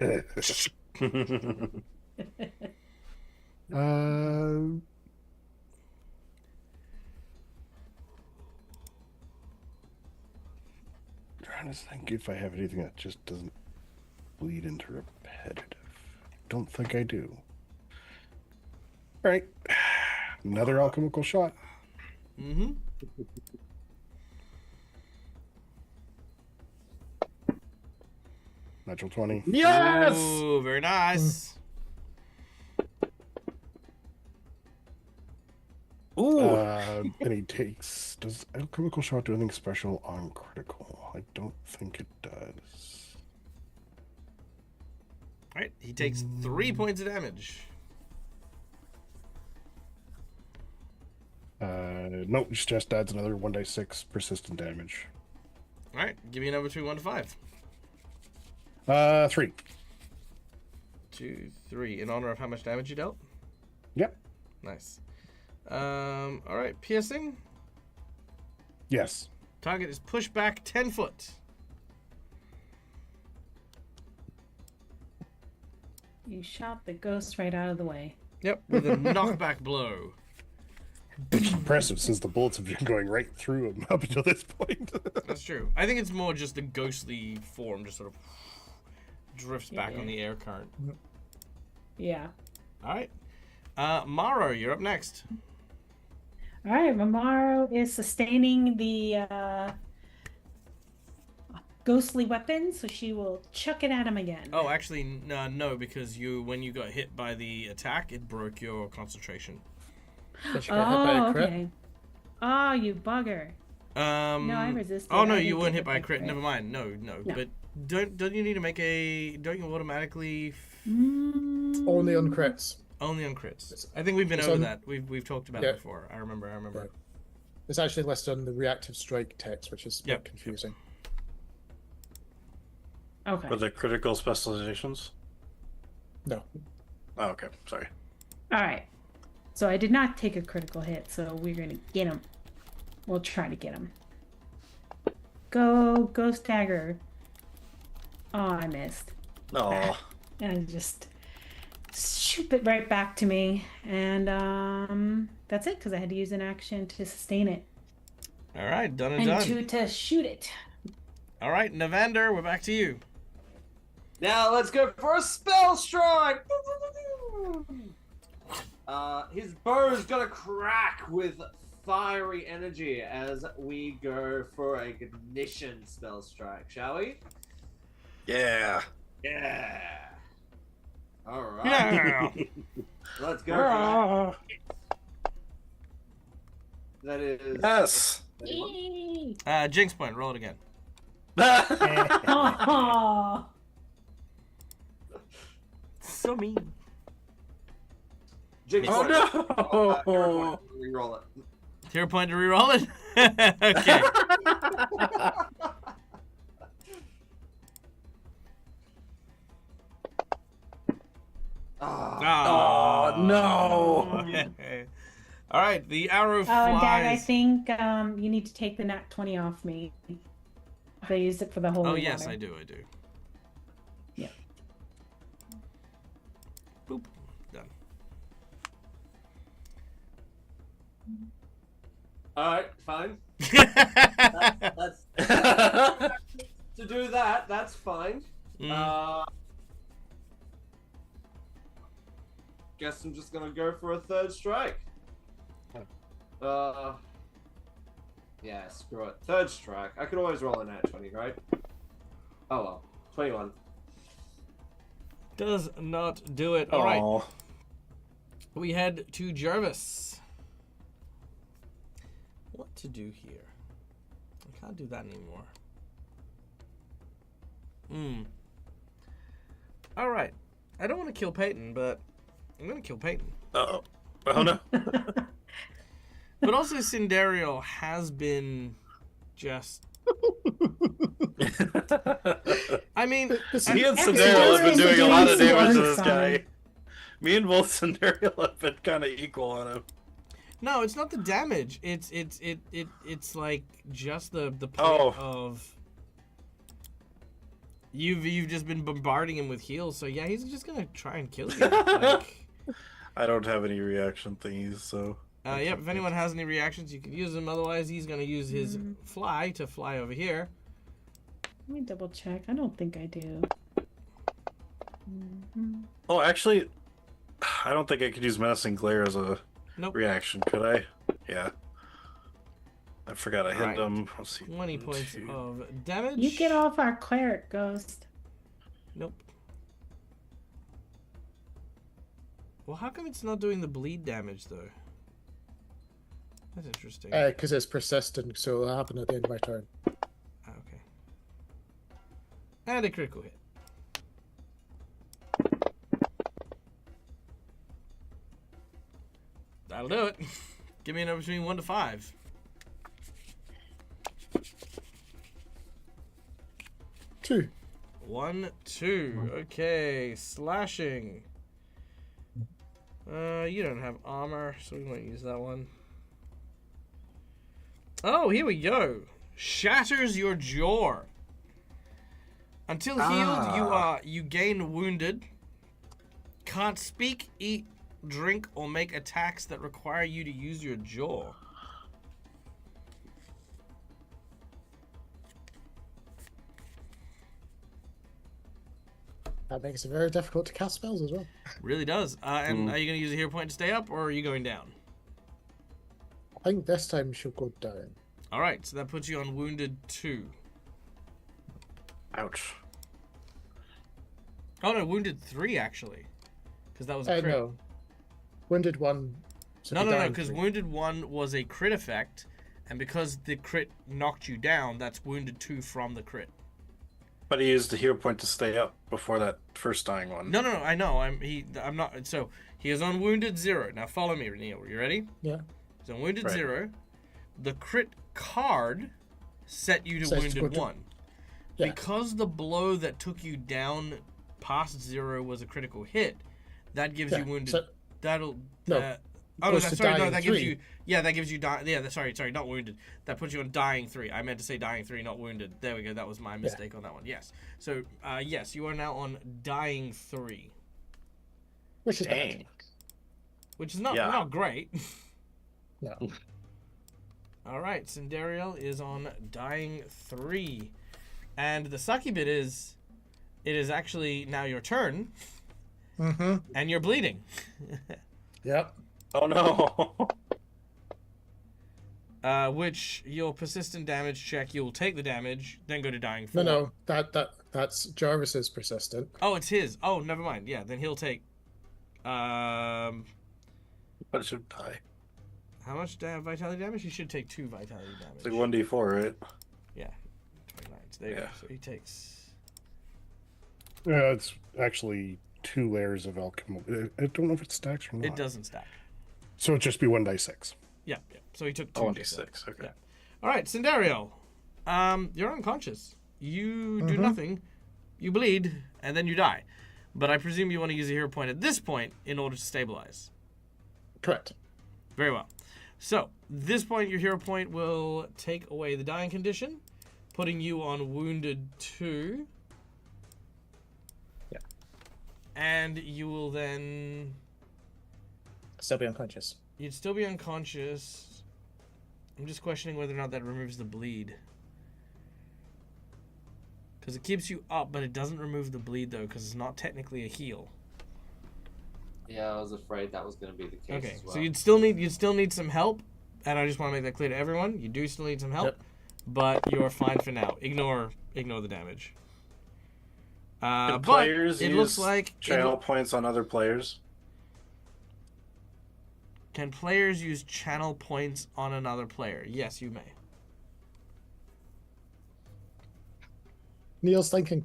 to think if I have anything that just doesn't bleed into repetitive. Don't think I do. All right, another alchemical shot. Mm-hmm. Natural 20. Yes! Ooh, very nice. Ooh. And he takes. Does alchemical shot do anything special on critical? I don't think it does. All right, he takes 3 points of damage. Nope, just adds another 1d6 persistent damage. All right, give me a number between 1 to 5. 3. 2, 3. In honor of how much damage you dealt? Yep. Nice. All right, piercing. Yes. Target is pushed back 10 foot. You shot the ghost right out of the way. Yep, with a knockback blow. It's impressive since the bullets have been going right through him up until this point. That's true. I think it's more just the ghostly form just sort of drifts back on the air current. Yeah. All right. Maro, you're up next. All right, Mamaro is sustaining the ghostly weapon, so she will chuck it at him again. Oh, actually, no, because when you got hit by the attack, it broke your concentration. Did she get hit by a crit? Okay. Oh, you bugger. No, I resisted. Oh no, I you didn't weren't get hit by a crit. Never mind. No. But don't you need to make a? Don't you automatically? Only on crits. Only on crits. I think we've been It's over on- that. We've talked about it before. I remember. Yeah. It's actually listed on the reactive strike text, which is a bit confusing. Okay. For the critical specializations? No. Oh, okay. Sorry. All right. So I did not take a critical hit, so we're going to get him. We'll try to get him. Go, Ghost Dagger. Oh, I missed. Oh. And just shoot it right back to me. And that's it, because I had to use an action to sustain it. All right, done and And done. 2 to shoot it. All right, Navander, we're back to you. Now let's go for a spell strike. His bow is gonna crack with fiery energy as we go for a ignition spell strike, shall we? Yeah. Yeah. All right. Yeah. Let's go. For that is. Yes. Yay! Jinx point. Roll it again. Aw. So mean. Jinx Oh point. no! Reroll it. Hero point to reroll it. Okay. Ah. Oh no! All right, the arrow Oh, and Dad, I flies. think you need to take the nat 20 off me. I used it for the holy Oh yes, water. I do. I do. Yeah. Boop. Done. All right, fine. That's to do that. That's fine. Guess I'm just gonna go for a third strike. Yeah, screw it. Third strike. I could always roll a nat 20, right? Oh well. 21. Does not do it. All right. Oh. We head to Jarvis. What to do here? I can't do that anymore. All right. I don't want to kill Peyton, but I'm going to kill Peyton. Oh. Oh no. But also, Cindereal has been just. I mean, Me and Cindereal Cindereal have been doing a lot of doing damage to some this work, guy. Me and both Cindereal have been kind of equal on him. no, it's not the damage. It's like just the point Oh. of. You've just been bombarding him with heals, so yeah, he's just gonna try and kill you. Like, I don't have any reaction thingies, so. yep. If anyone has any reactions, you can use them. Otherwise, he's gonna use his fly to fly over here. Let me double check. I don't think I do. Oh, actually, I don't think I could use Menacing Glare as a Nope. reaction, could I? Yeah. I forgot I hit Right. him. Let's see. 20 points of damage. You get off our cleric, Ghost. Nope. Well, how come it's not doing the bleed damage though? That's interesting. Because it's persistent, so it'll happen at the end of my turn. Okay. And a critical hit. That'll do it. Give me a number between 1 to 5. 2. 1, 2. Okay, slashing. You don't have armor, so we won't use that one. Oh, here we go. Shatters your jaw. Until healed, you gain wounded. Can't speak, eat, drink, or make attacks that require you to use your jaw. That makes it very difficult to cast spells as well. Really does. And are you going to use a hero point to stay up, or are you going down? I think this time she'll go down. All right, so that puts you on wounded 2. Ouch. Oh no, wounded 3 actually, because that was a crit. No. Wounded 1. So No, be down because 3. wounded 1 was a crit effect, and because the crit knocked you down, that's wounded 2 from the crit. But he used the hero point to stay up before that first dying one. No, I know. I'm not. So he is on wounded 0. Now follow me, Neil. You ready? Yeah. He's on wounded Right. 0. The crit card set you to Says to wounded go to- 1. Yeah. Because the blow that took you down past 0 was a critical hit, that gives Yeah, you wounded. so- That'll. No, Oh no, goes to sorry, no, dying that gives 3. you. Yeah, that gives you. Sorry, not wounded. That puts you on dying 3. I meant to say dying 3, not wounded. There we go. That was my mistake on that one. Yes. So, yes, you are now on dying 3, Which is Dang. bad. which is not Yeah. not great. No. All right, Cindereal is on dying 3, and the sucky bit is, it is actually now your turn, Mm-hmm. and you're bleeding. Yep. Oh no. Which your persistent damage check, you'll take the damage, then go to dying 4. No, that's Jarvis's persistent. Oh, it's his. Oh, never mind. Yeah, then he'll take. But it should die. How much vitality damage? He should take 2 vitality damage. It's like 1d4, right? Yeah, 29. So there you go. Yeah. So he takes. It's actually 2 layers of alchemy. I don't know if it stacks or not. It doesn't stack. So it'd just be 1d6. Yeah. So he took 2 1d6. Okay. Yeah. All right, Cinderio. You're unconscious. You do nothing. You bleed, and then you die. But I presume you want to use a hero point at this point in order to stabilize. Correct. Very well. So, this point, your hero point will take away the dying condition, putting you on wounded 2. Yeah. And you will then... Still be unconscious. You'd still be unconscious. I'm just questioning whether or not that removes the bleed. Because it keeps you up, but it doesn't remove the bleed, though, because it's not technically a heal. Yeah, I was afraid that was going to be the case Okay, as well. so you'd still need some help, and I just want to make that clear to everyone. You do still need some help, Yep. but you're fine for now. Ignore the damage. Can But players it use looks like channel points on other players? Can players use channel points on another player? Yes, you may. Neil's thinking,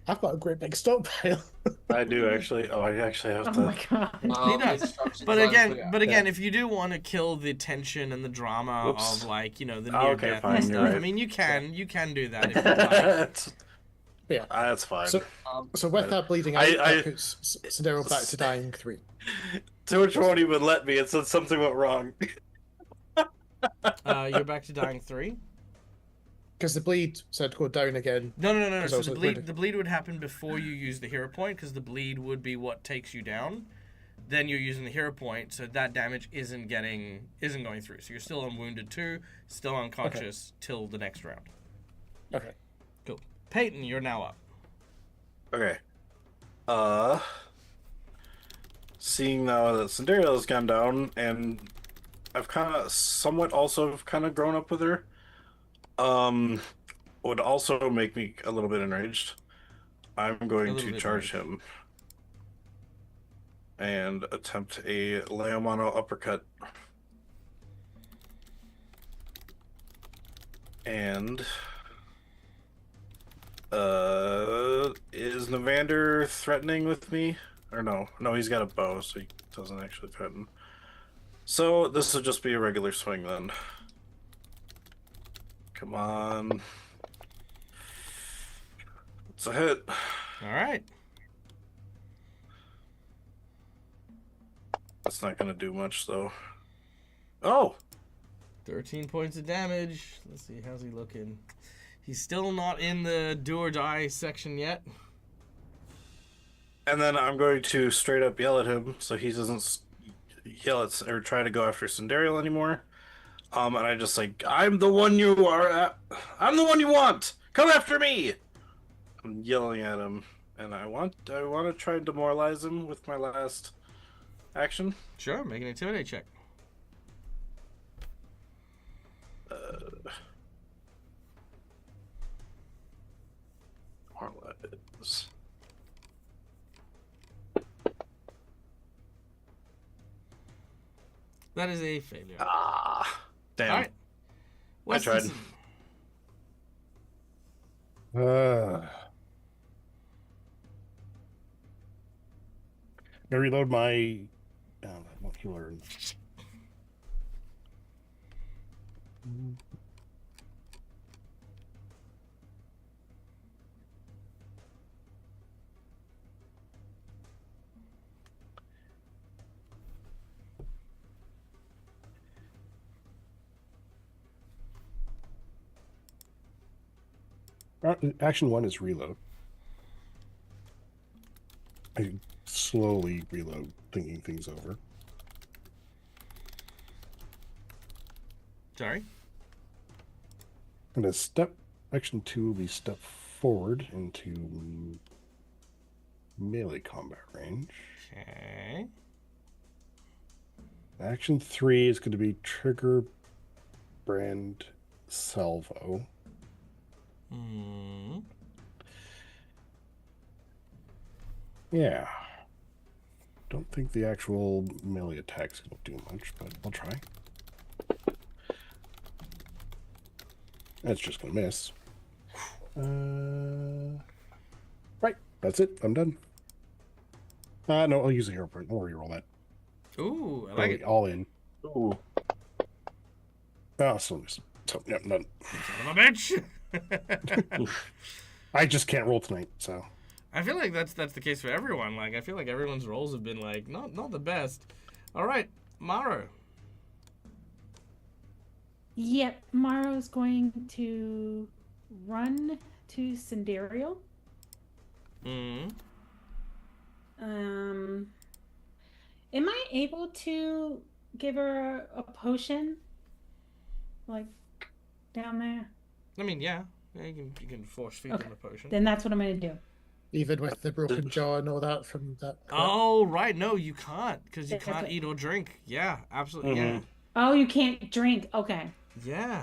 I've got a great big stockpile. I do actually. Oh, I actually have Oh to. my god. He does. Instructions But are again, unclear. if you do want to kill the tension and the drama Whoops. of like the Oh, near okay, death fine, and you're stuff, right. I mean you can do that if you like. Yeah. That's fine. So with that bleeding out, that puts Sandero back to dying 3. George won't even let me. It said something went wrong. You're back to dying 3. Because the bleed said go down again. No. Because So I was like, where the bleed would happen before you use the hero point, because the bleed would be what takes you down. Then you're using the hero point, so that damage isn't going through. So you're still on wounded 2, still unconscious till the next round. Okay. Cool. Peyton, you're now up. Okay. Seeing now that Cinderella's gone down, and I've kind of somewhat also kind of grown up with her, would also make me a little bit enraged. I'm going to charge him and attempt a Leomano uppercut. And is Navander threatening with me? Or no? No, he's got a bow, so he doesn't actually threaten. So this will just be a regular swing then. Come on. It's a hit. All right. That's not going to do much, though. Oh! 13 points of damage. Let's see, how's he looking? He's still not in the do or die section yet. And then I'm going to straight up yell at him so he doesn't yell at or try to go after Cindereal anymore. And I just like, I'm the one you want! Come after me! I'm yelling at him, and I want to try and demoralize him with my last action. Sure, make an intimidate check. Demoralize. That is a failure. Ah, damn. All right. I tried. I reload my healer. Action 1 is reload. I slowly reload, thinking things over. Sorry? And action 2 will be step forward into melee combat range. Okay. Action 3 is going to be trigger brand salvo. Hmm. Yeah. Don't think the actual melee attack's going to do much, but I'll try. That's just going to miss. Right. That's it. I'm done. No, I'll use a hero point. I'll reroll that. Ooh, I like it. All in. Ooh. Oh, so miss. So, yeah, I'm done. Son of a bitch. I just can't roll tonight, so. I feel like that's the case for everyone. Like I feel like everyone's rolls have been like not the best. All right, Maro. Yep, Maro's going to run to Cindereal. Hmm. Am I able to give her a potion? Like down there? I mean, yeah, you can force feed them a potion. Then that's what I'm gonna do. Even with the broken jaw and all that from that. Oh right, no, you can't because you That's can't it. eat or drink. Yeah, absolutely. Yeah, Oh, you can't drink. Okay. yeah.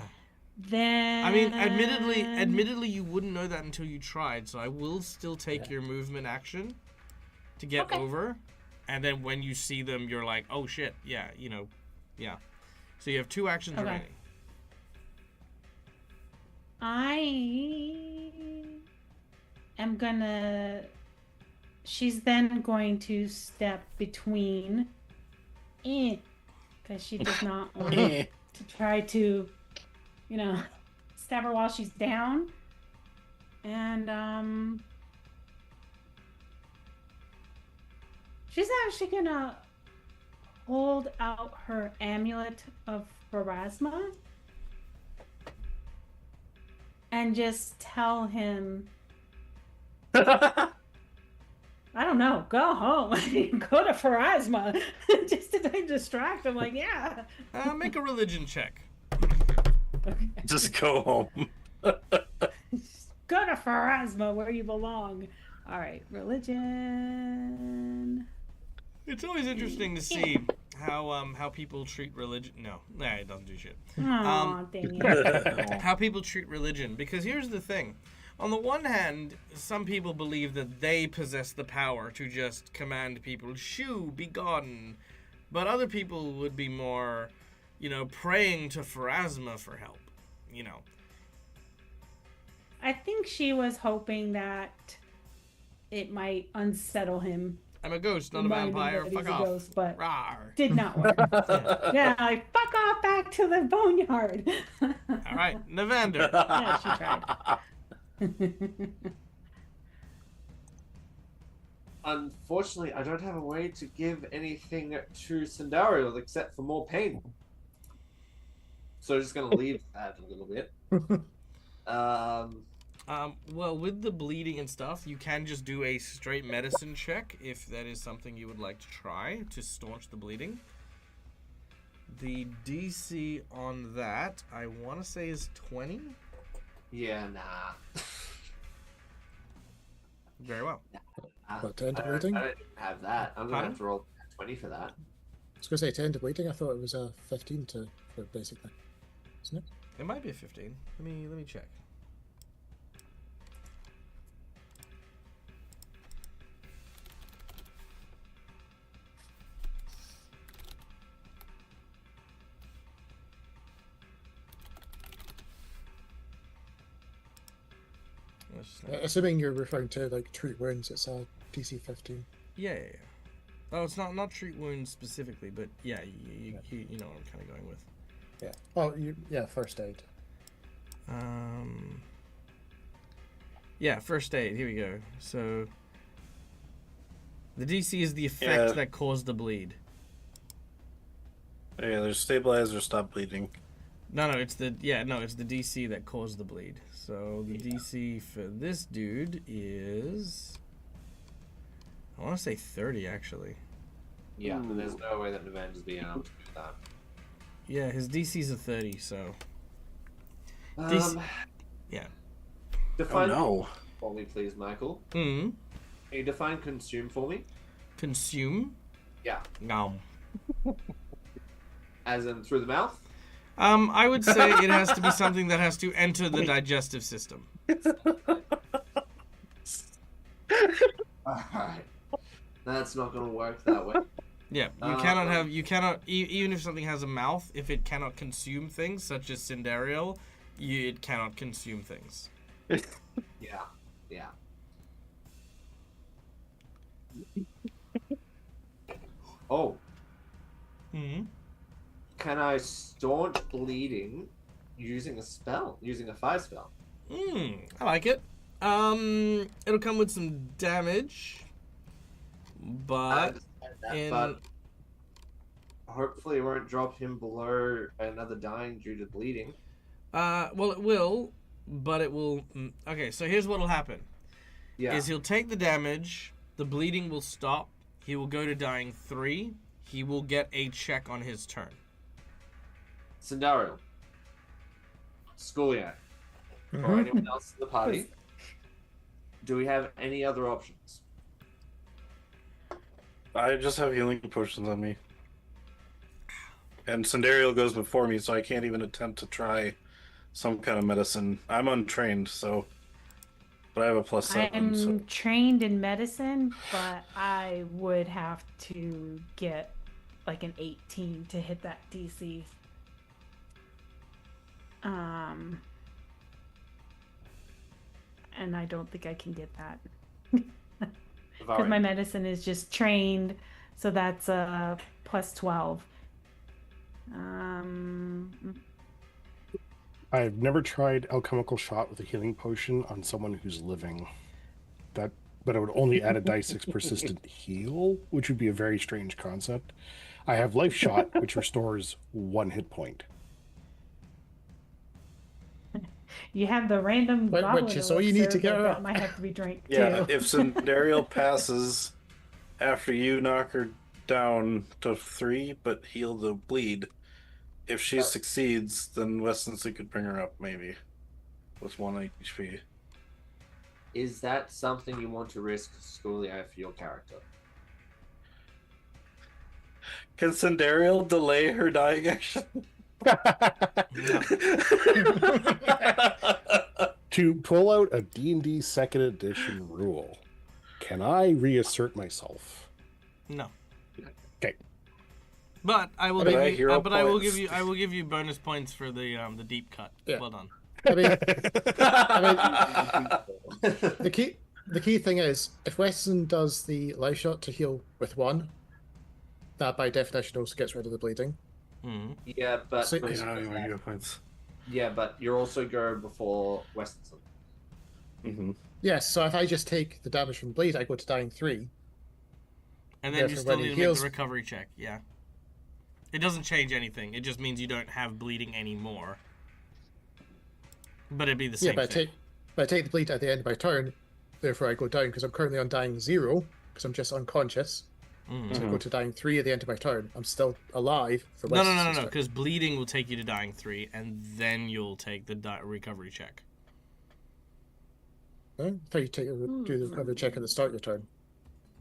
Then I mean, admittedly, you wouldn't know that until you tried. So I will still take your movement action to get Okay. over, and then when you see them, you're like, oh shit, yeah, yeah. So you have 2 actions Okay. remaining. I am gonna. She's then going to step between, because she does not want to try to, stab her while she's down, and she's actually gonna hold out her amulet of Pharasma and just tell him, I don't know, go home. Go to Pharasma. Just to distract him. Like, yeah. Make a religion check. Okay. Just go home. Go to Pharasma where you belong. All right, religion. It's always interesting to see how people treat religion. No, it doesn't do shit. Aw, dang it. How people treat religion, because here's the thing. On the one hand, some people believe that they possess the power to just command people, shoo, be gone. But other people would be more, praying to Pharasma for help, I think she was hoping that it might unsettle him. I'm a ghost, not a reminding vampire. that Fuck he's a off. ghost, but Rawr. did not work. Yeah, like, fuck off back to the boneyard. All right, Navander. Yeah, she tried. Unfortunately, I don't have a way to give anything to Sandariel except for more pain. So I'm just going to leave that a little bit. Well, with the bleeding and stuff, you can just do a straight medicine check if that is something you would like to try to staunch the bleeding. The DC on that, I want to say, is 20. Yeah, nah. Very well. What, 10 to I bleeding? don't have that. I'm going to Pardon? have to roll 20 for that. I was going to say 10 to bleeding. I thought it was a 15 for basically. Isn't it? It might be a 15. Let me check. Assuming you're referring to like treat wounds, it's a DC 15. Yeah. Oh, it's not treat wounds specifically, but yeah, you know what I'm kind of going with. Yeah. Oh, yeah, first aid. Yeah, first aid. Here we go. So the DC is the effect that caused the bleed. Yeah, there's stabilize or stop bleeding. No, it's the DC that caused the bleed. So the DC for this dude is, I want to say 30 actually. Yeah, and there's no way that Navander's being able to do that. Yeah, his DC's a 30, so yeah. Define no. for me, please, Michael. Hmm. Can you define consume for me? Consume. Yeah. Nom. As in through the mouth? I would say it has to be something that has to enter the digestive system. Alright. That's not going to work that way. Yeah, you cannot, even if something has a mouth, if it cannot consume things, such as Cindereal, it cannot consume things. Yeah. Oh, Mm-hmm. can I staunch bleeding using a spell? Using a fire spell? I like it. It'll come with some damage, I but understand that, but hopefully it won't drop him below another dying due to bleeding. well, it will, but it will. Okay, so here's what'll happen: Yeah. is he'll take the damage, the bleeding will stop, he will go to dying 3, he will get a check on his turn. Scenario. Schoolyard. Or anyone else in the party. Do we have any other options? I just have healing potions on me. And Cindereal goes before me, so I can't even attempt to try some kind of medicine. I'm untrained, so... But I have a +7, I'm so... trained in medicine, but I would have to get like an 18 to hit that DC. And I don't think I can get that. Because my medicine is just trained, so that's a +12. I've never tried alchemical shot with a healing potion on someone who's living. But I would only add a die 6 persistent heal, which would be a very strange concept. I have life shot, which restores 1 hit point. You have the random goblin which is all you need to get her that up. might have to be drank Yeah, too. if Cindereal passes after you knock her down to 3, but heal the bleed, if she succeeds, then Westonsley could bring her up, maybe, with 1 HP. Is that something you want to risk, Schoolyard, for your character? Can Cindereal delay her dying action? To pull out a D&D 2nd edition rule, can I reassert myself? No. Okay. But I will But I give you. hero But I will points. give you. I will give you bonus points for the deep cut. Yeah. Well done. I mean, the key thing is, if Weston does the life shot to heal with 1, that by definition also gets rid of the bleeding. Mm-hmm. Yeah, but So- hero points. yeah, but you're also going before Westonson. Mm-hmm. Yes, so if I just take the damage from bleed, I go to dying 3. And then Yeah, you for still when he need to make heals- the recovery check. Yeah. It doesn't change anything. It just means you don't have bleeding anymore. But it'd be the same But thing. I take the bleed at the end of my turn, therefore I go down because I'm currently on dying 0 because I'm just unconscious. Mhm. So I go to dying 3 at the end of my turn. I'm still alive for No, Weston's turn. because bleeding will take you to dying 3, and then you'll take the recovery check. I thought you do the recovery check at the start of your turn.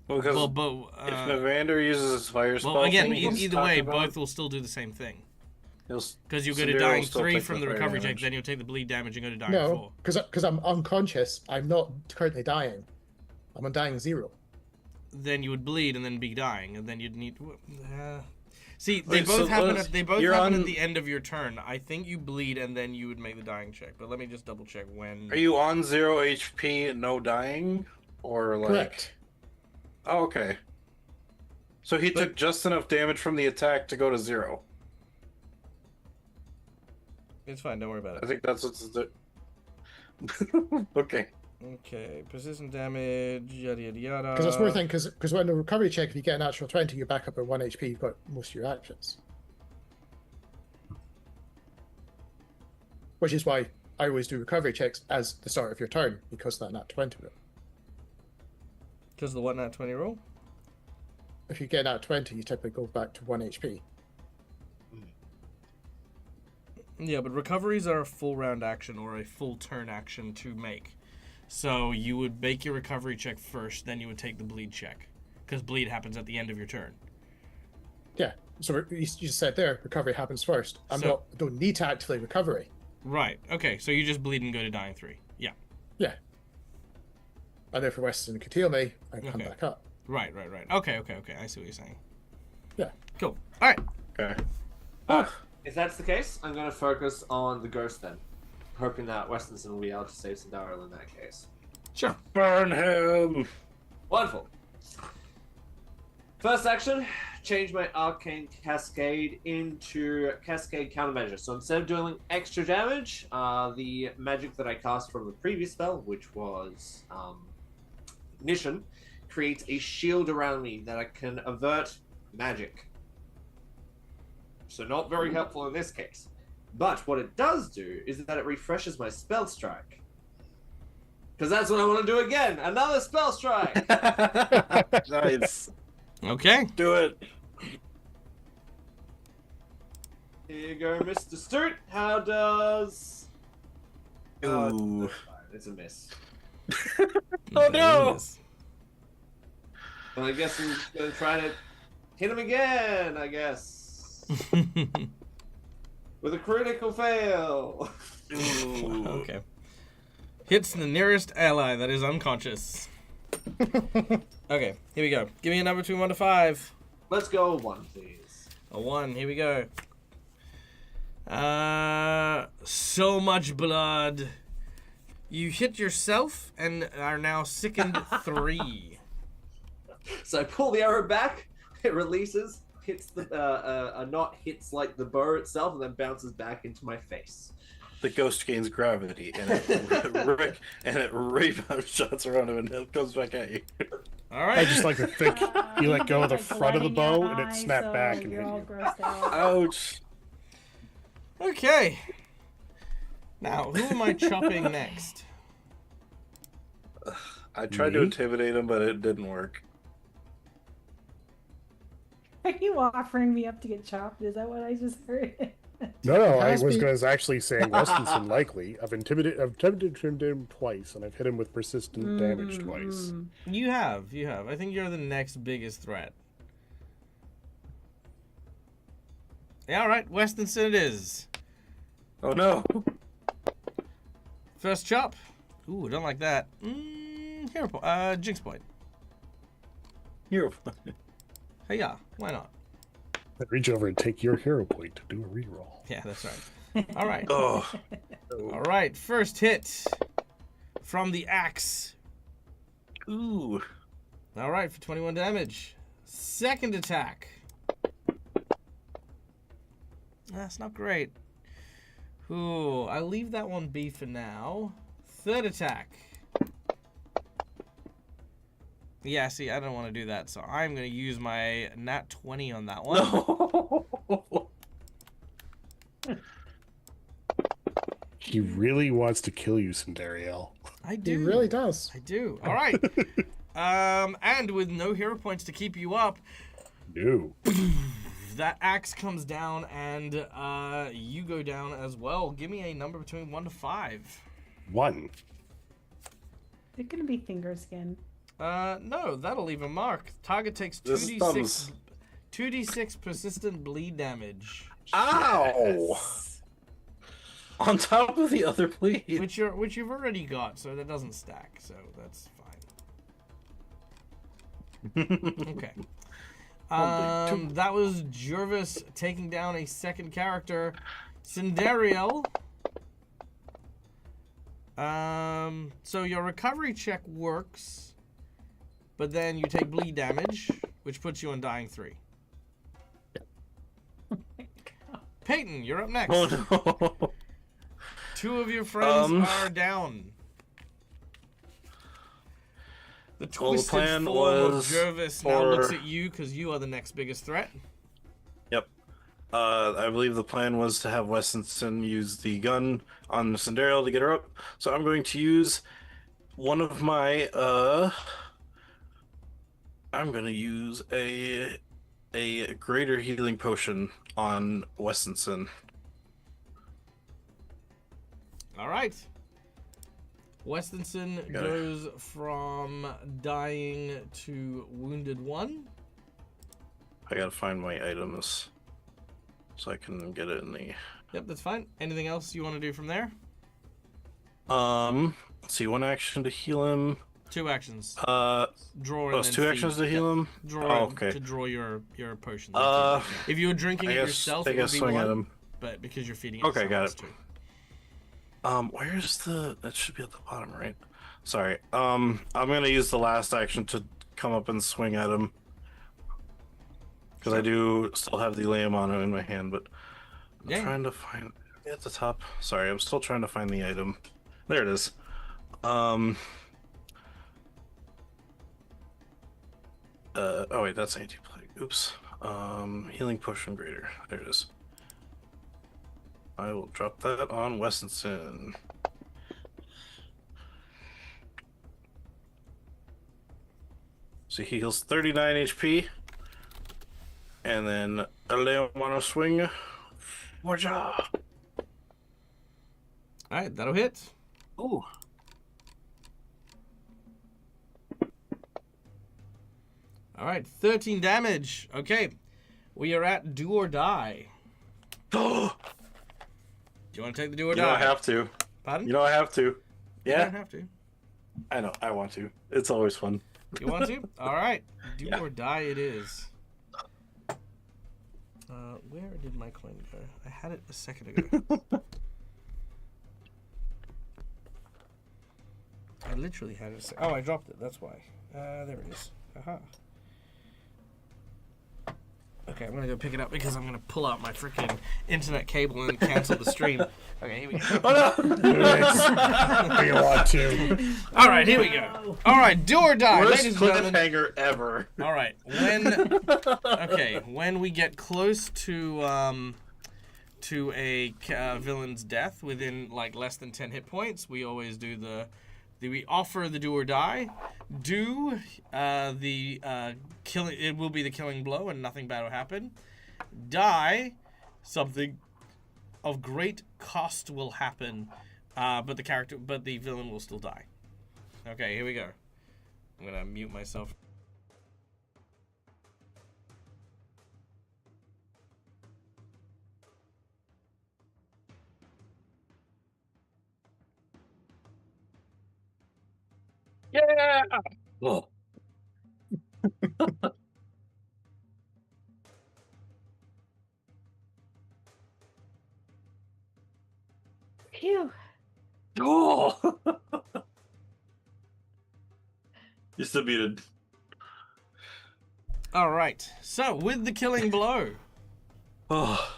Well, because if Evander uses his fire spell, well, again, thing he's either way, talking about, both will still do the same thing. he'll- Because you go to Cindereal dying will still 3 take from the the fire recovery check, damage. then you'll take the bleed damage and go to dying No, 4. because I'm unconscious. I'm not currently dying. I'm on dying 0. Then you would bleed and then be dying, and then you'd need. See, they Wait, both so happen. let's- They both you're happen on- at the end of your turn. I think you bleed and then you would make the dying check. But let me just double check when. Are you on 0 HP, no dying, or like? Correct. Oh, okay. So he took just enough damage from the attack to go to 0. It's fine. Don't worry about I it. think that's what's the. Okay. Okay, persistent damage. Yada yada yada. Because that's more thing. Because when the recovery check, if you get a natural 20, you're back up at 1 HP. You've got most of your actions. Which is why I always do recovery checks as the start of your turn because of that nat 20 rule. Because the what nat 20 roll. If you get nat 20, you typically go back to 1 HP. Yeah, but recoveries are a full round action or a full turn action to make. So you would make your recovery check first, then you would take the bleed check. Because bleed happens at the end of your turn. Yeah, So you just said there, recovery happens first. I don't need to actively recovery. Right. Okay. So you just bleed and go to dying 3. Yeah. Yeah. And then for Weston could heal me, I come Okay. back up. Right. Okay. I see what you're saying. Yeah. Cool. All right. Okay. If that's the case, I'm going to focus on the ghost then, hoping that Westonson will be able to save Sandariel in that case. Sure. Burn him. Wonderful. First action, change my Arcane Cascade into Cascade Countermeasure. So instead of doing extra damage, the magic that I cast from the previous spell, which was Ignition, creates a shield around me that I can avert magic. So not very helpful in this case. But what it does do is that it refreshes my spell strike. Because that's what I want to do again. Another spell strike. Nice. Okay. Do it. Here you go, Mr. Sturt. How does... Ooh. It's a miss. Oh no! Well, I guess I'm just going to try to hit him again, I guess. With a critical fail. Ooh. Okay. Hits the nearest ally that is unconscious. Okay, here we go. Give me a number between 1 to 5. Let's go 1, please. A 1. Here we go. So much blood. You hit yourself and are now sickened 3. So I pull the arrow back, it releases, hits the a knot hits like the bow itself, and then bounces back into my face. The ghost gains gravity, and it rebound shots around him, and it comes back at you. All right. I just like to think you let go of the Like front of the letting bow your and it eye, snapped so back and you're hit all you. grossed out. Ouch. Okay. Now, who am I chopping next? I tried to Me? intimidate him, but it didn't work. Are you offering me up to get chopped? Is that what I just heard? No, I Has was been- actually saying Westonson likely. I've attempted him twice, and I've hit him with persistent damage twice. You have. I think you're the next biggest threat. Yeah, all right. Westonson it is. Oh no! First chop. Ooh, don't like that. Hero point. Jinx point. Hero. Hey, yeah. Why not? I'd reach over and take your hero point to do a reroll. Yeah, that's right. All right. Oh. All right. First hit from the axe. Ooh. All right, for 21 damage. Second attack. That's not great. Ooh, I leave that one be for now. Third attack. Yeah, see, I don't want to do that, so I'm going to use my nat 20 on that one. No. He really wants to kill you, Sandariel. I He do. really does. I do. All right. And with no hero points to keep you up, No. that axe comes down and you go down as well. Give me a number between 1 to 5. 1. They're gonna be finger skin. No, that'll leave a mark. Target takes This is thumbs. 2d6 persistent bleed damage, Ow! On top of the other bleed. which you've already got, so that doesn't stack. So that's fine. Okay. That was Jervis taking down a second character, Sandariel. So your recovery check works, but then you take bleed damage, which puts you on dying 3. Peyton, you're up next. Oh no. 2 of your friends are down. The Well, the twisted plan form of was Jervis now looks for- at you because you are the next biggest threat. Yep. I believe the plan was to have Westonson use the gun on Sandariel to get her up. So I'm going to use one of my I'm going to use a greater healing potion on Westonson. All right. Westonson Got it. goes from dying to wounded 1. I gotta find my items so I can get it in the. Yep, that's fine. Anything else you want to do from there? Let's see, one action to heal him. 2 actions. Oh, Draw and it's then 2 feed. actions to heal him. Draw Oh, okay. To draw your potion. If you were drinking I it guess yourself, I it would guess be swing 1. at him. But because you're feeding it, Okay, got it's it. 2. Where's the? That should be at the bottom, right? Sorry. I'm gonna use the last action to come up and swing at him because I do still have the Leomano in my hand, but I'm trying to find at the top. Sorry, I'm still trying to find the item. There it is. Oh wait, that's anti-plague. Oops. Healing potion greater. There it is. I will drop that on Westinson. So he heals 39 HP. And then a Leomano swing. Warja. Alright, that'll hit. Ooh. Alright, 13 damage. Okay. We are at do or die. Oh, Do you want to take the do or you die? know I have to. Pardon? You know I have to. You Yeah, don't have to. I know. I want to. It's always fun. You want to? Alright. Do Yeah. or die it is. Where did my coin go? I had it a second ago. I literally had it. Oh, I dropped it. That's why. There it is. Aha. Okay, I'm gonna go pick it up because I'm gonna pull out my freaking internet cable and cancel the stream. Okay, here we go. Oh no! You want to? All right, here we go. All right, do or die, Worst ladies and gentlemen. cliffhanger ever. All right, when we get close to a villain's death within like less than 10 hit points, we always do we offer the do or die. Do killing, it will be the killing blow and nothing bad will happen. Die, something of great cost will happen, but the villain will still die. Okay, here we go. I'm gonna mute myself. Yeah! Oh. Phew. Oh! You're still muted. All right. So with the killing blow, Oh.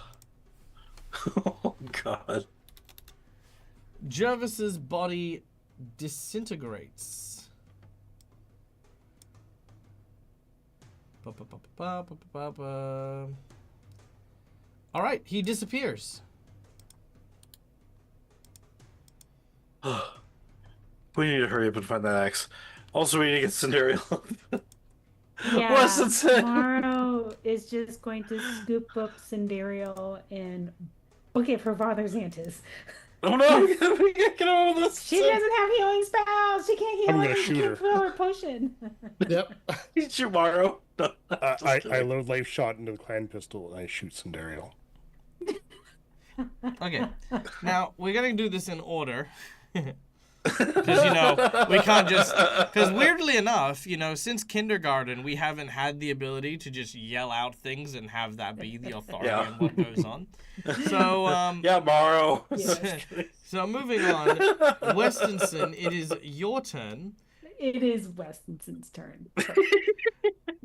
Oh, God. Jervis's body disintegrates. All right, he disappears. We need to hurry up and find that axe. Also, we need to get scenario. Yeah, What's it say? Tomorrow is just going to scoop up Cindereal and book it for Father Xantus. Oh no, we can't get over this. She doesn't have healing spells. She can't heal. I'm gonna She shoot can't her. fill her potion. Yep. Tomorrow. No, I load life shot into the clan pistol and I shoot Sandariel. Okay. Now we're gonna do this in order. Because, we can't just... Because weirdly enough, since kindergarten, we haven't had the ability to just yell out things and have that be the authority on what goes on. So, yeah, Morrow. Yes. So moving on, Westinson, it is your turn. It is Westinson's turn.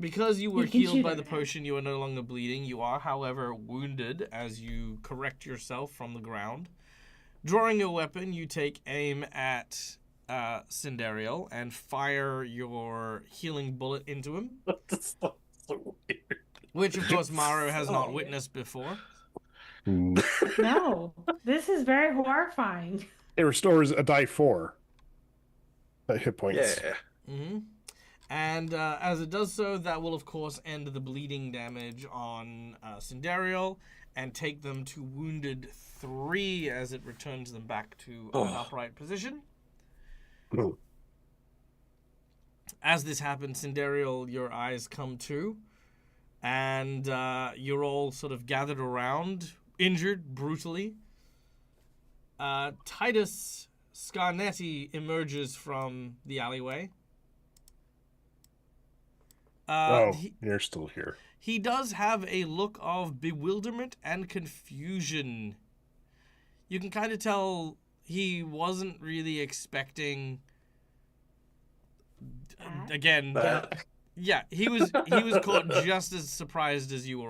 Because you were You can healed shoot by her the now. potion, you are no longer bleeding. You are, however, wounded as you correct yourself from the ground. Drawing your weapon, you take aim at Cindereal and fire your healing bullet into him, That's so weird. which, of course, Maru has not witnessed before. No, this is very horrifying. It restores a die 4 hit points. Yeah. Mm-hmm. And as it does so, that will, of course, end the bleeding damage on Cindereal and take them to wounded 3 as it returns them back to an upright position. Oh. As this happens, Cindereal, your eyes come to. and you're all sort of gathered around, injured brutally. Titus Scarnetti emerges from the alleyway. You're still here. He does have a look of bewilderment and confusion. You can kind of tell he wasn't really expecting. Again, yeah, he was caught just as surprised as you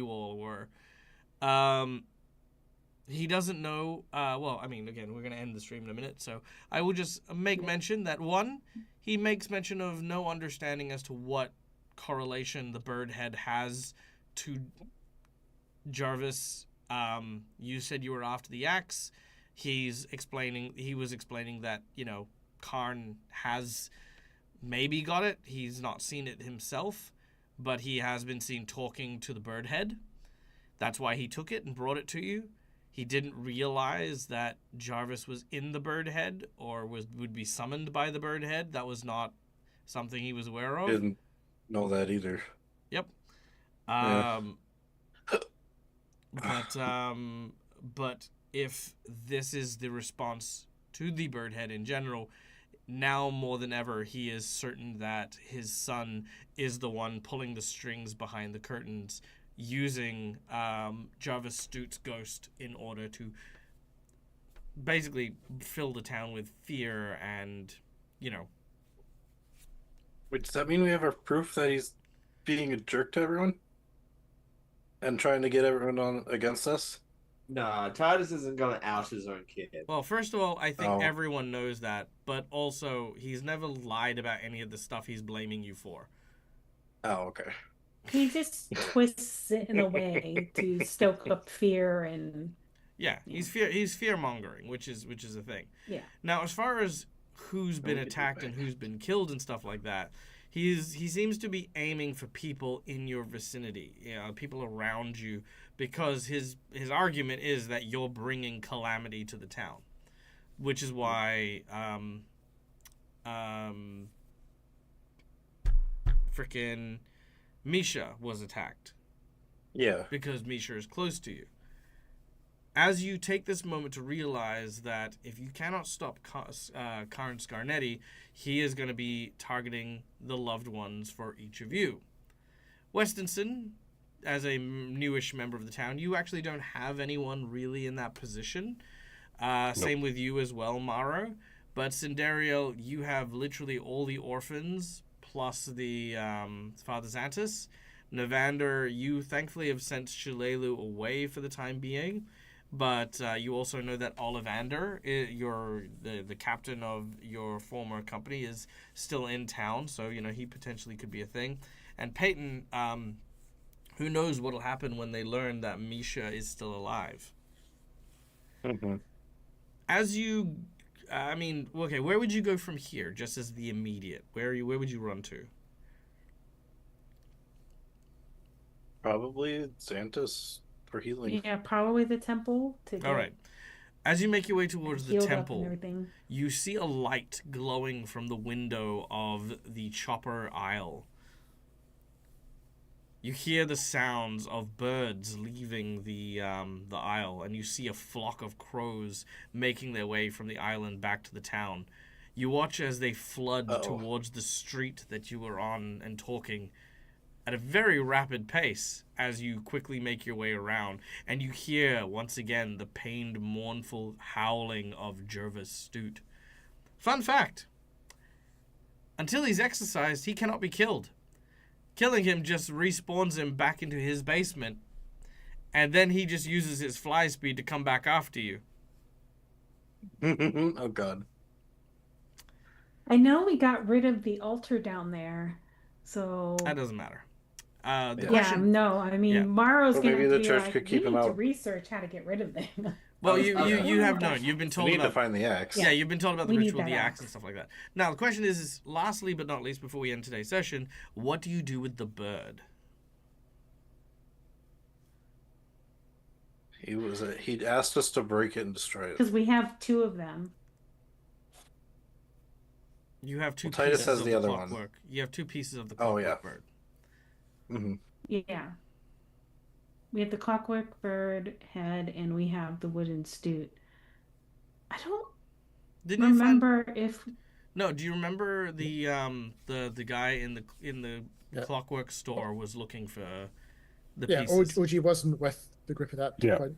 all were. He doesn't know. Well, I mean, again, we're gonna end the stream in a minute, so I will just make mention that one, he makes mention of no understanding as to what correlation the bird head has to Jarvis. You said you were after the axe. He was explaining that, Karn has maybe got it. He's not seen it himself, but he has been seen talking to the bird head. That's why he took it and brought it to you. He didn't realize that Jarvis was in the bird head or would be summoned by the bird head. That was not something he was aware of. Didn't know that either. Yep. Yeah. But if this is the response to the bird head in general, now more than ever, he is certain that his son is the one pulling the strings behind the curtains, using Jarvis Stoot's ghost in order to basically fill the town with fear and, Wait, does that mean we have our proof that he's being a jerk to everyone? And trying to get everyone on against us? Nah, Titus isn't gonna out his own kid. Well, first of all, I think everyone knows that, but also he's never lied about any of the stuff he's blaming you for. Oh, okay. He just twists it in a way to stoke up fear and. Yeah, he's fear mongering, which is a thing. Yeah. Now, as far as who's been attacked and who's been killed and stuff like that, he seems to be aiming for people in your vicinity, people around you, because his argument is that you're bringing calamity to the town, which is why frickin' Misha was attacked. Yeah. Because Misha is close to you. As you take this moment to realize that if you cannot stop Karn Scarnetti, he is going to be targeting the loved ones for each of you. Westinson, as a newish member of the town, you actually don't have anyone really in that position. Nope. Same with you as well, Maro. But Cinderio, you have literally all the orphans, plus the Father Xantus. Navander, you thankfully have sent Shilelu away for the time being. But you also know that Ollivander, the captain of your former company, is still in town. So, he potentially could be a thing. And Peyton, who knows what will happen when they learn that Misha is still alive. Mm-hmm. As you, where would you go from here, just as the immediate? Where would you run to? Probably Xantus. For healing. Yeah, probably the temple. All right. As you make your way towards the temple, and you see a light glowing from the window of the chopper aisle. You hear the sounds of birds leaving the aisle, and you see a flock of crows making their way from the island back to the town. You watch as they flood towards the street that you were on and talking at a very rapid pace as you quickly make your way around, and you hear once again the pained, mournful howling of Jarvis Stoot. Fun fact: until he's exorcised, he cannot be killed. Killing him just respawns him back into his basement, and then he just uses his fly speed to come back after you. Oh god. I know we got rid of the altar down there, so that doesn't matter. Maro's Or gonna maybe the be church like, could keep we him need to out. research how to get rid of them. Well, you have known. You've been told We need to about. find the axe. Yeah, you've been told about the We need ritual of the that axe and axe. stuff like that. Now, the question is, lastly but not least, before we end today's session, what do you do with the bird? He'd asked us to break it and destroy it. Because we have two of them. You have two Titus pieces has of the the other one. clockwork. You have two pieces of the Oh, clockwork yeah. bird. Mm-hmm. Yeah. We have the clockwork bird head and we have the wooden stute. I don't Didn't you find? remember if No. Do you remember the guy in the Yeah. clockwork store was looking for the Yeah, pieces? OG wasn't with the group at that Yeah. point.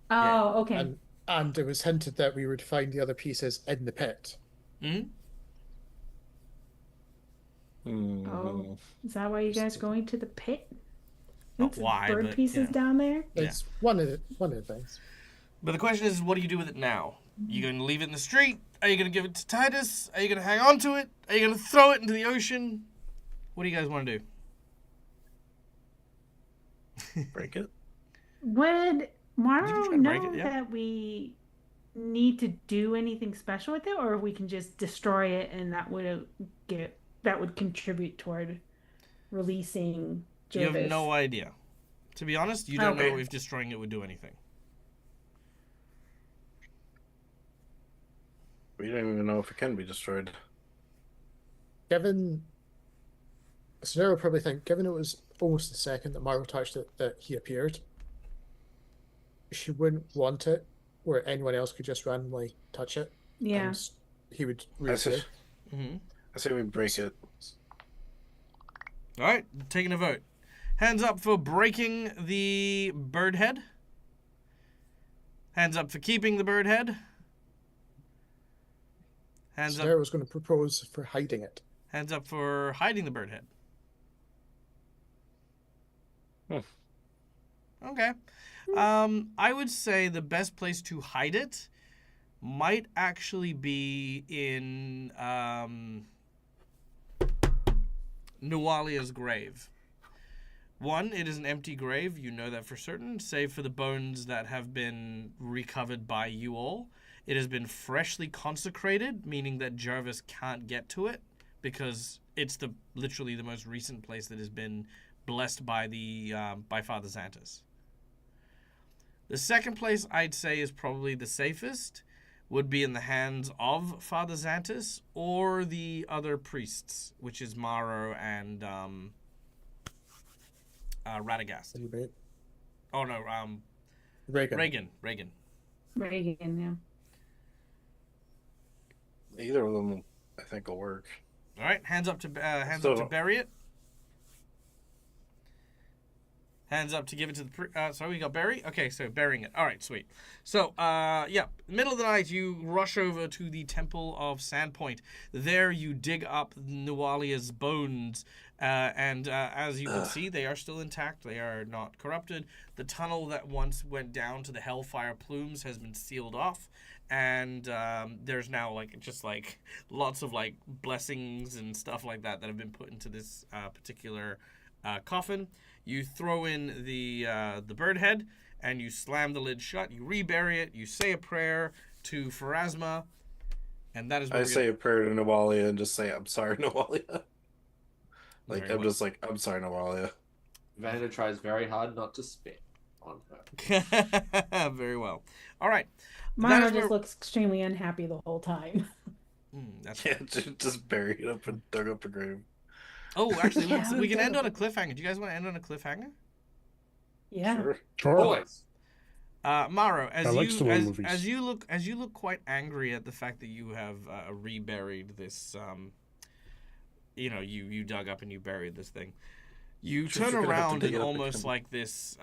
Oh, okay. And it was hinted that we would find the other pieces in the pit. Hmm? Oh, is that why you guys are going to the pit? Not Since why, bird but, pieces yeah. down there? It's one of the things. But the question is, what do you do with it now? You going to leave it in the street? Are you going to give it to Titus? Are you going to hang on to it? Are you going to throw it into the ocean? What do you guys want to do? Break it. Would Morrow try to break know it, yeah. that we need to do anything special with it, or we can just destroy it and that would contribute toward releasing Jervis? You have no idea. To be honest, you don't Okay. know if destroying it would do anything. We don't even know if it can be destroyed. Given Scenario will probably think, given it was almost the second that Marvel touched it that he appeared, she wouldn't want it where anyone else could just randomly touch it. Yeah. And he would I say, reappear. Mm-hmm. I say we break it. All right, taking a vote. Hands up for breaking the bird head. Hands up for keeping the bird head. Hands up. Scenario was going to propose for hiding it. Hands up for hiding the bird head. Okay. I would say the best place to hide it might actually be in Nualia's grave. One, it is an empty grave. You know that for certain, save for the bones that have been recovered by you all. It has been freshly consecrated, meaning that Jervis can't get to it because it's literally the most recent place that has been blessed by by Father Xantus. The second place I'd say is probably the safest, would be in the hands of Father Xantus or the other priests, which is Maro and Radagast. Anyway, Oh no, Reagan. Reagan. Reagan, yeah. Either of them, I think, will work. All right, hands up to bury it. Hands up to give it to the sorry, we got bury? Okay, so burying it. All right, sweet. So, yeah, middle of the night, you rush over to the Temple of Sandpoint. There you dig up Nualia's bones, and as you can see, they are still intact. They are not corrupted. The tunnel that once went down to the Hellfire Plumes has been sealed off, and there's now, just lots of, blessings and stuff like that have been put into this particular coffin. You throw in the bird head, and you slam the lid shut. You rebury it. You say a prayer to Pharasma, and that is what I say a prayer to Nawalia and just say, I'm sorry, Nawalia. I'm sorry, Nawalia. Vanda tries very hard not to spit on her. Very well. All right. Mara just looks extremely unhappy the whole time. That's Yeah, just buried it up and dug up a grave. Oh, actually, Yeah. we can end on a cliffhanger. Do you guys want to end on a cliffhanger? Yeah. Sure. Always. Maro, I like Stallone movies. as you look quite angry at the fact that you have reburied this. You dug up and you buried this thing. You turn around in almost like this.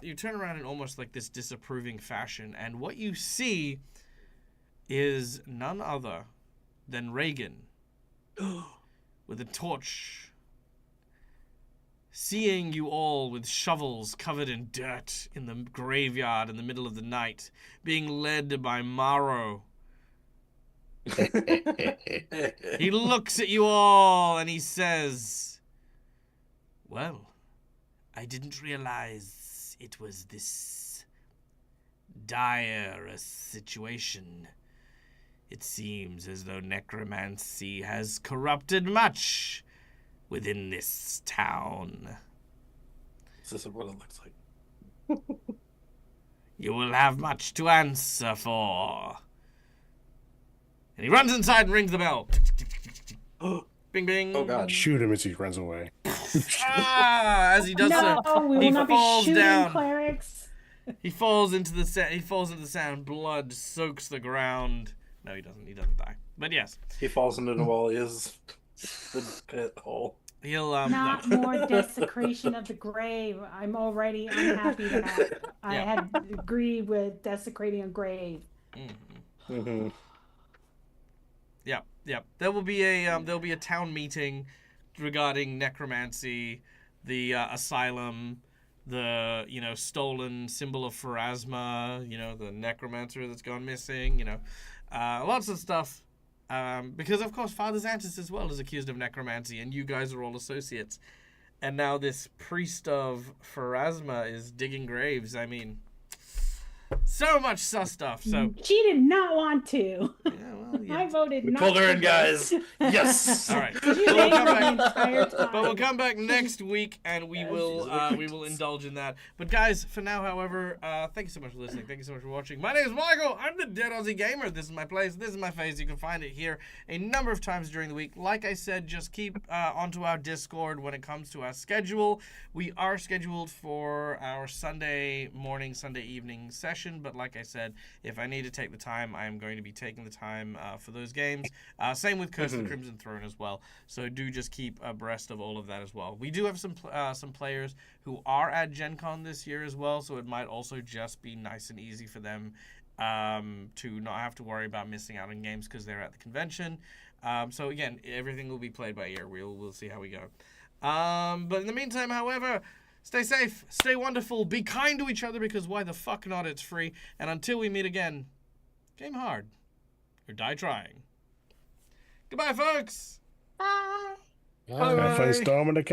You turn around in almost like this disapproving fashion, and what you see is none other than Reagan with a torch, seeing you all with shovels covered in dirt in the graveyard in the middle of the night, being led by Maro. He looks at you all and he says, "Well, I didn't realize it was this dire a situation. It seems as though necromancy has corrupted much within this town. This is what it looks like. You will have much to answer for." And he runs inside and rings the bell. Bing, bing. Oh, God. Shoot him as he runs away. As he does No, so, we he will not be falls shooting down. clerics. He falls into the sand. Blood soaks the ground. No, he doesn't. He doesn't die. But yes, He falls into Nawalia's the pit hole. he'll Not no. more desecration of the grave. I'm already unhappy that I Yeah. had agreed with desecrating a grave. Mm-hmm. Yeah. There will be a town meeting regarding necromancy, the asylum, the stolen symbol of Pharasma, the necromancer that's gone missing, lots of stuff. Because of course Father Xantus as well is accused of necromancy, and you guys are all associates. And now this priest of Pharasma is digging graves. I mean, so much sus stuff. So She did not want to. yeah, well, I yeah. voted We not pulled her to in, vote. guys. Yes. All right. She was But we'll come angry the back. entire time. But we'll come back next week, and we Yeah, will she's we will indulge in that. But guys, for now, however, thank you so much for listening. Thank you so much for watching. My name is Michael. I'm the Dead Aussie Gamer. This is my place. This is my face. You can find it here a number of times during the week. Like I said, just keep onto our Discord when it comes to our schedule. We are scheduled for our Sunday morning, Sunday evening session. But like I said, if I need to take the time, I am going to be taking the time for those games. Same with Curse of the Crimson Throne as well. So do just keep abreast of all of that as well. We do have some players who are at Gen Con this year as well, so it might also just be nice and easy for them to not have to worry about missing out on games because they're at the convention. So again, everything will be played by ear. We'll see how we go. But in the meantime, however, stay safe, stay wonderful, be kind to each other because why the fuck not? It's free. And until we meet again, game hard or die trying. Goodbye, folks. Bye. Bye. Face Dominic.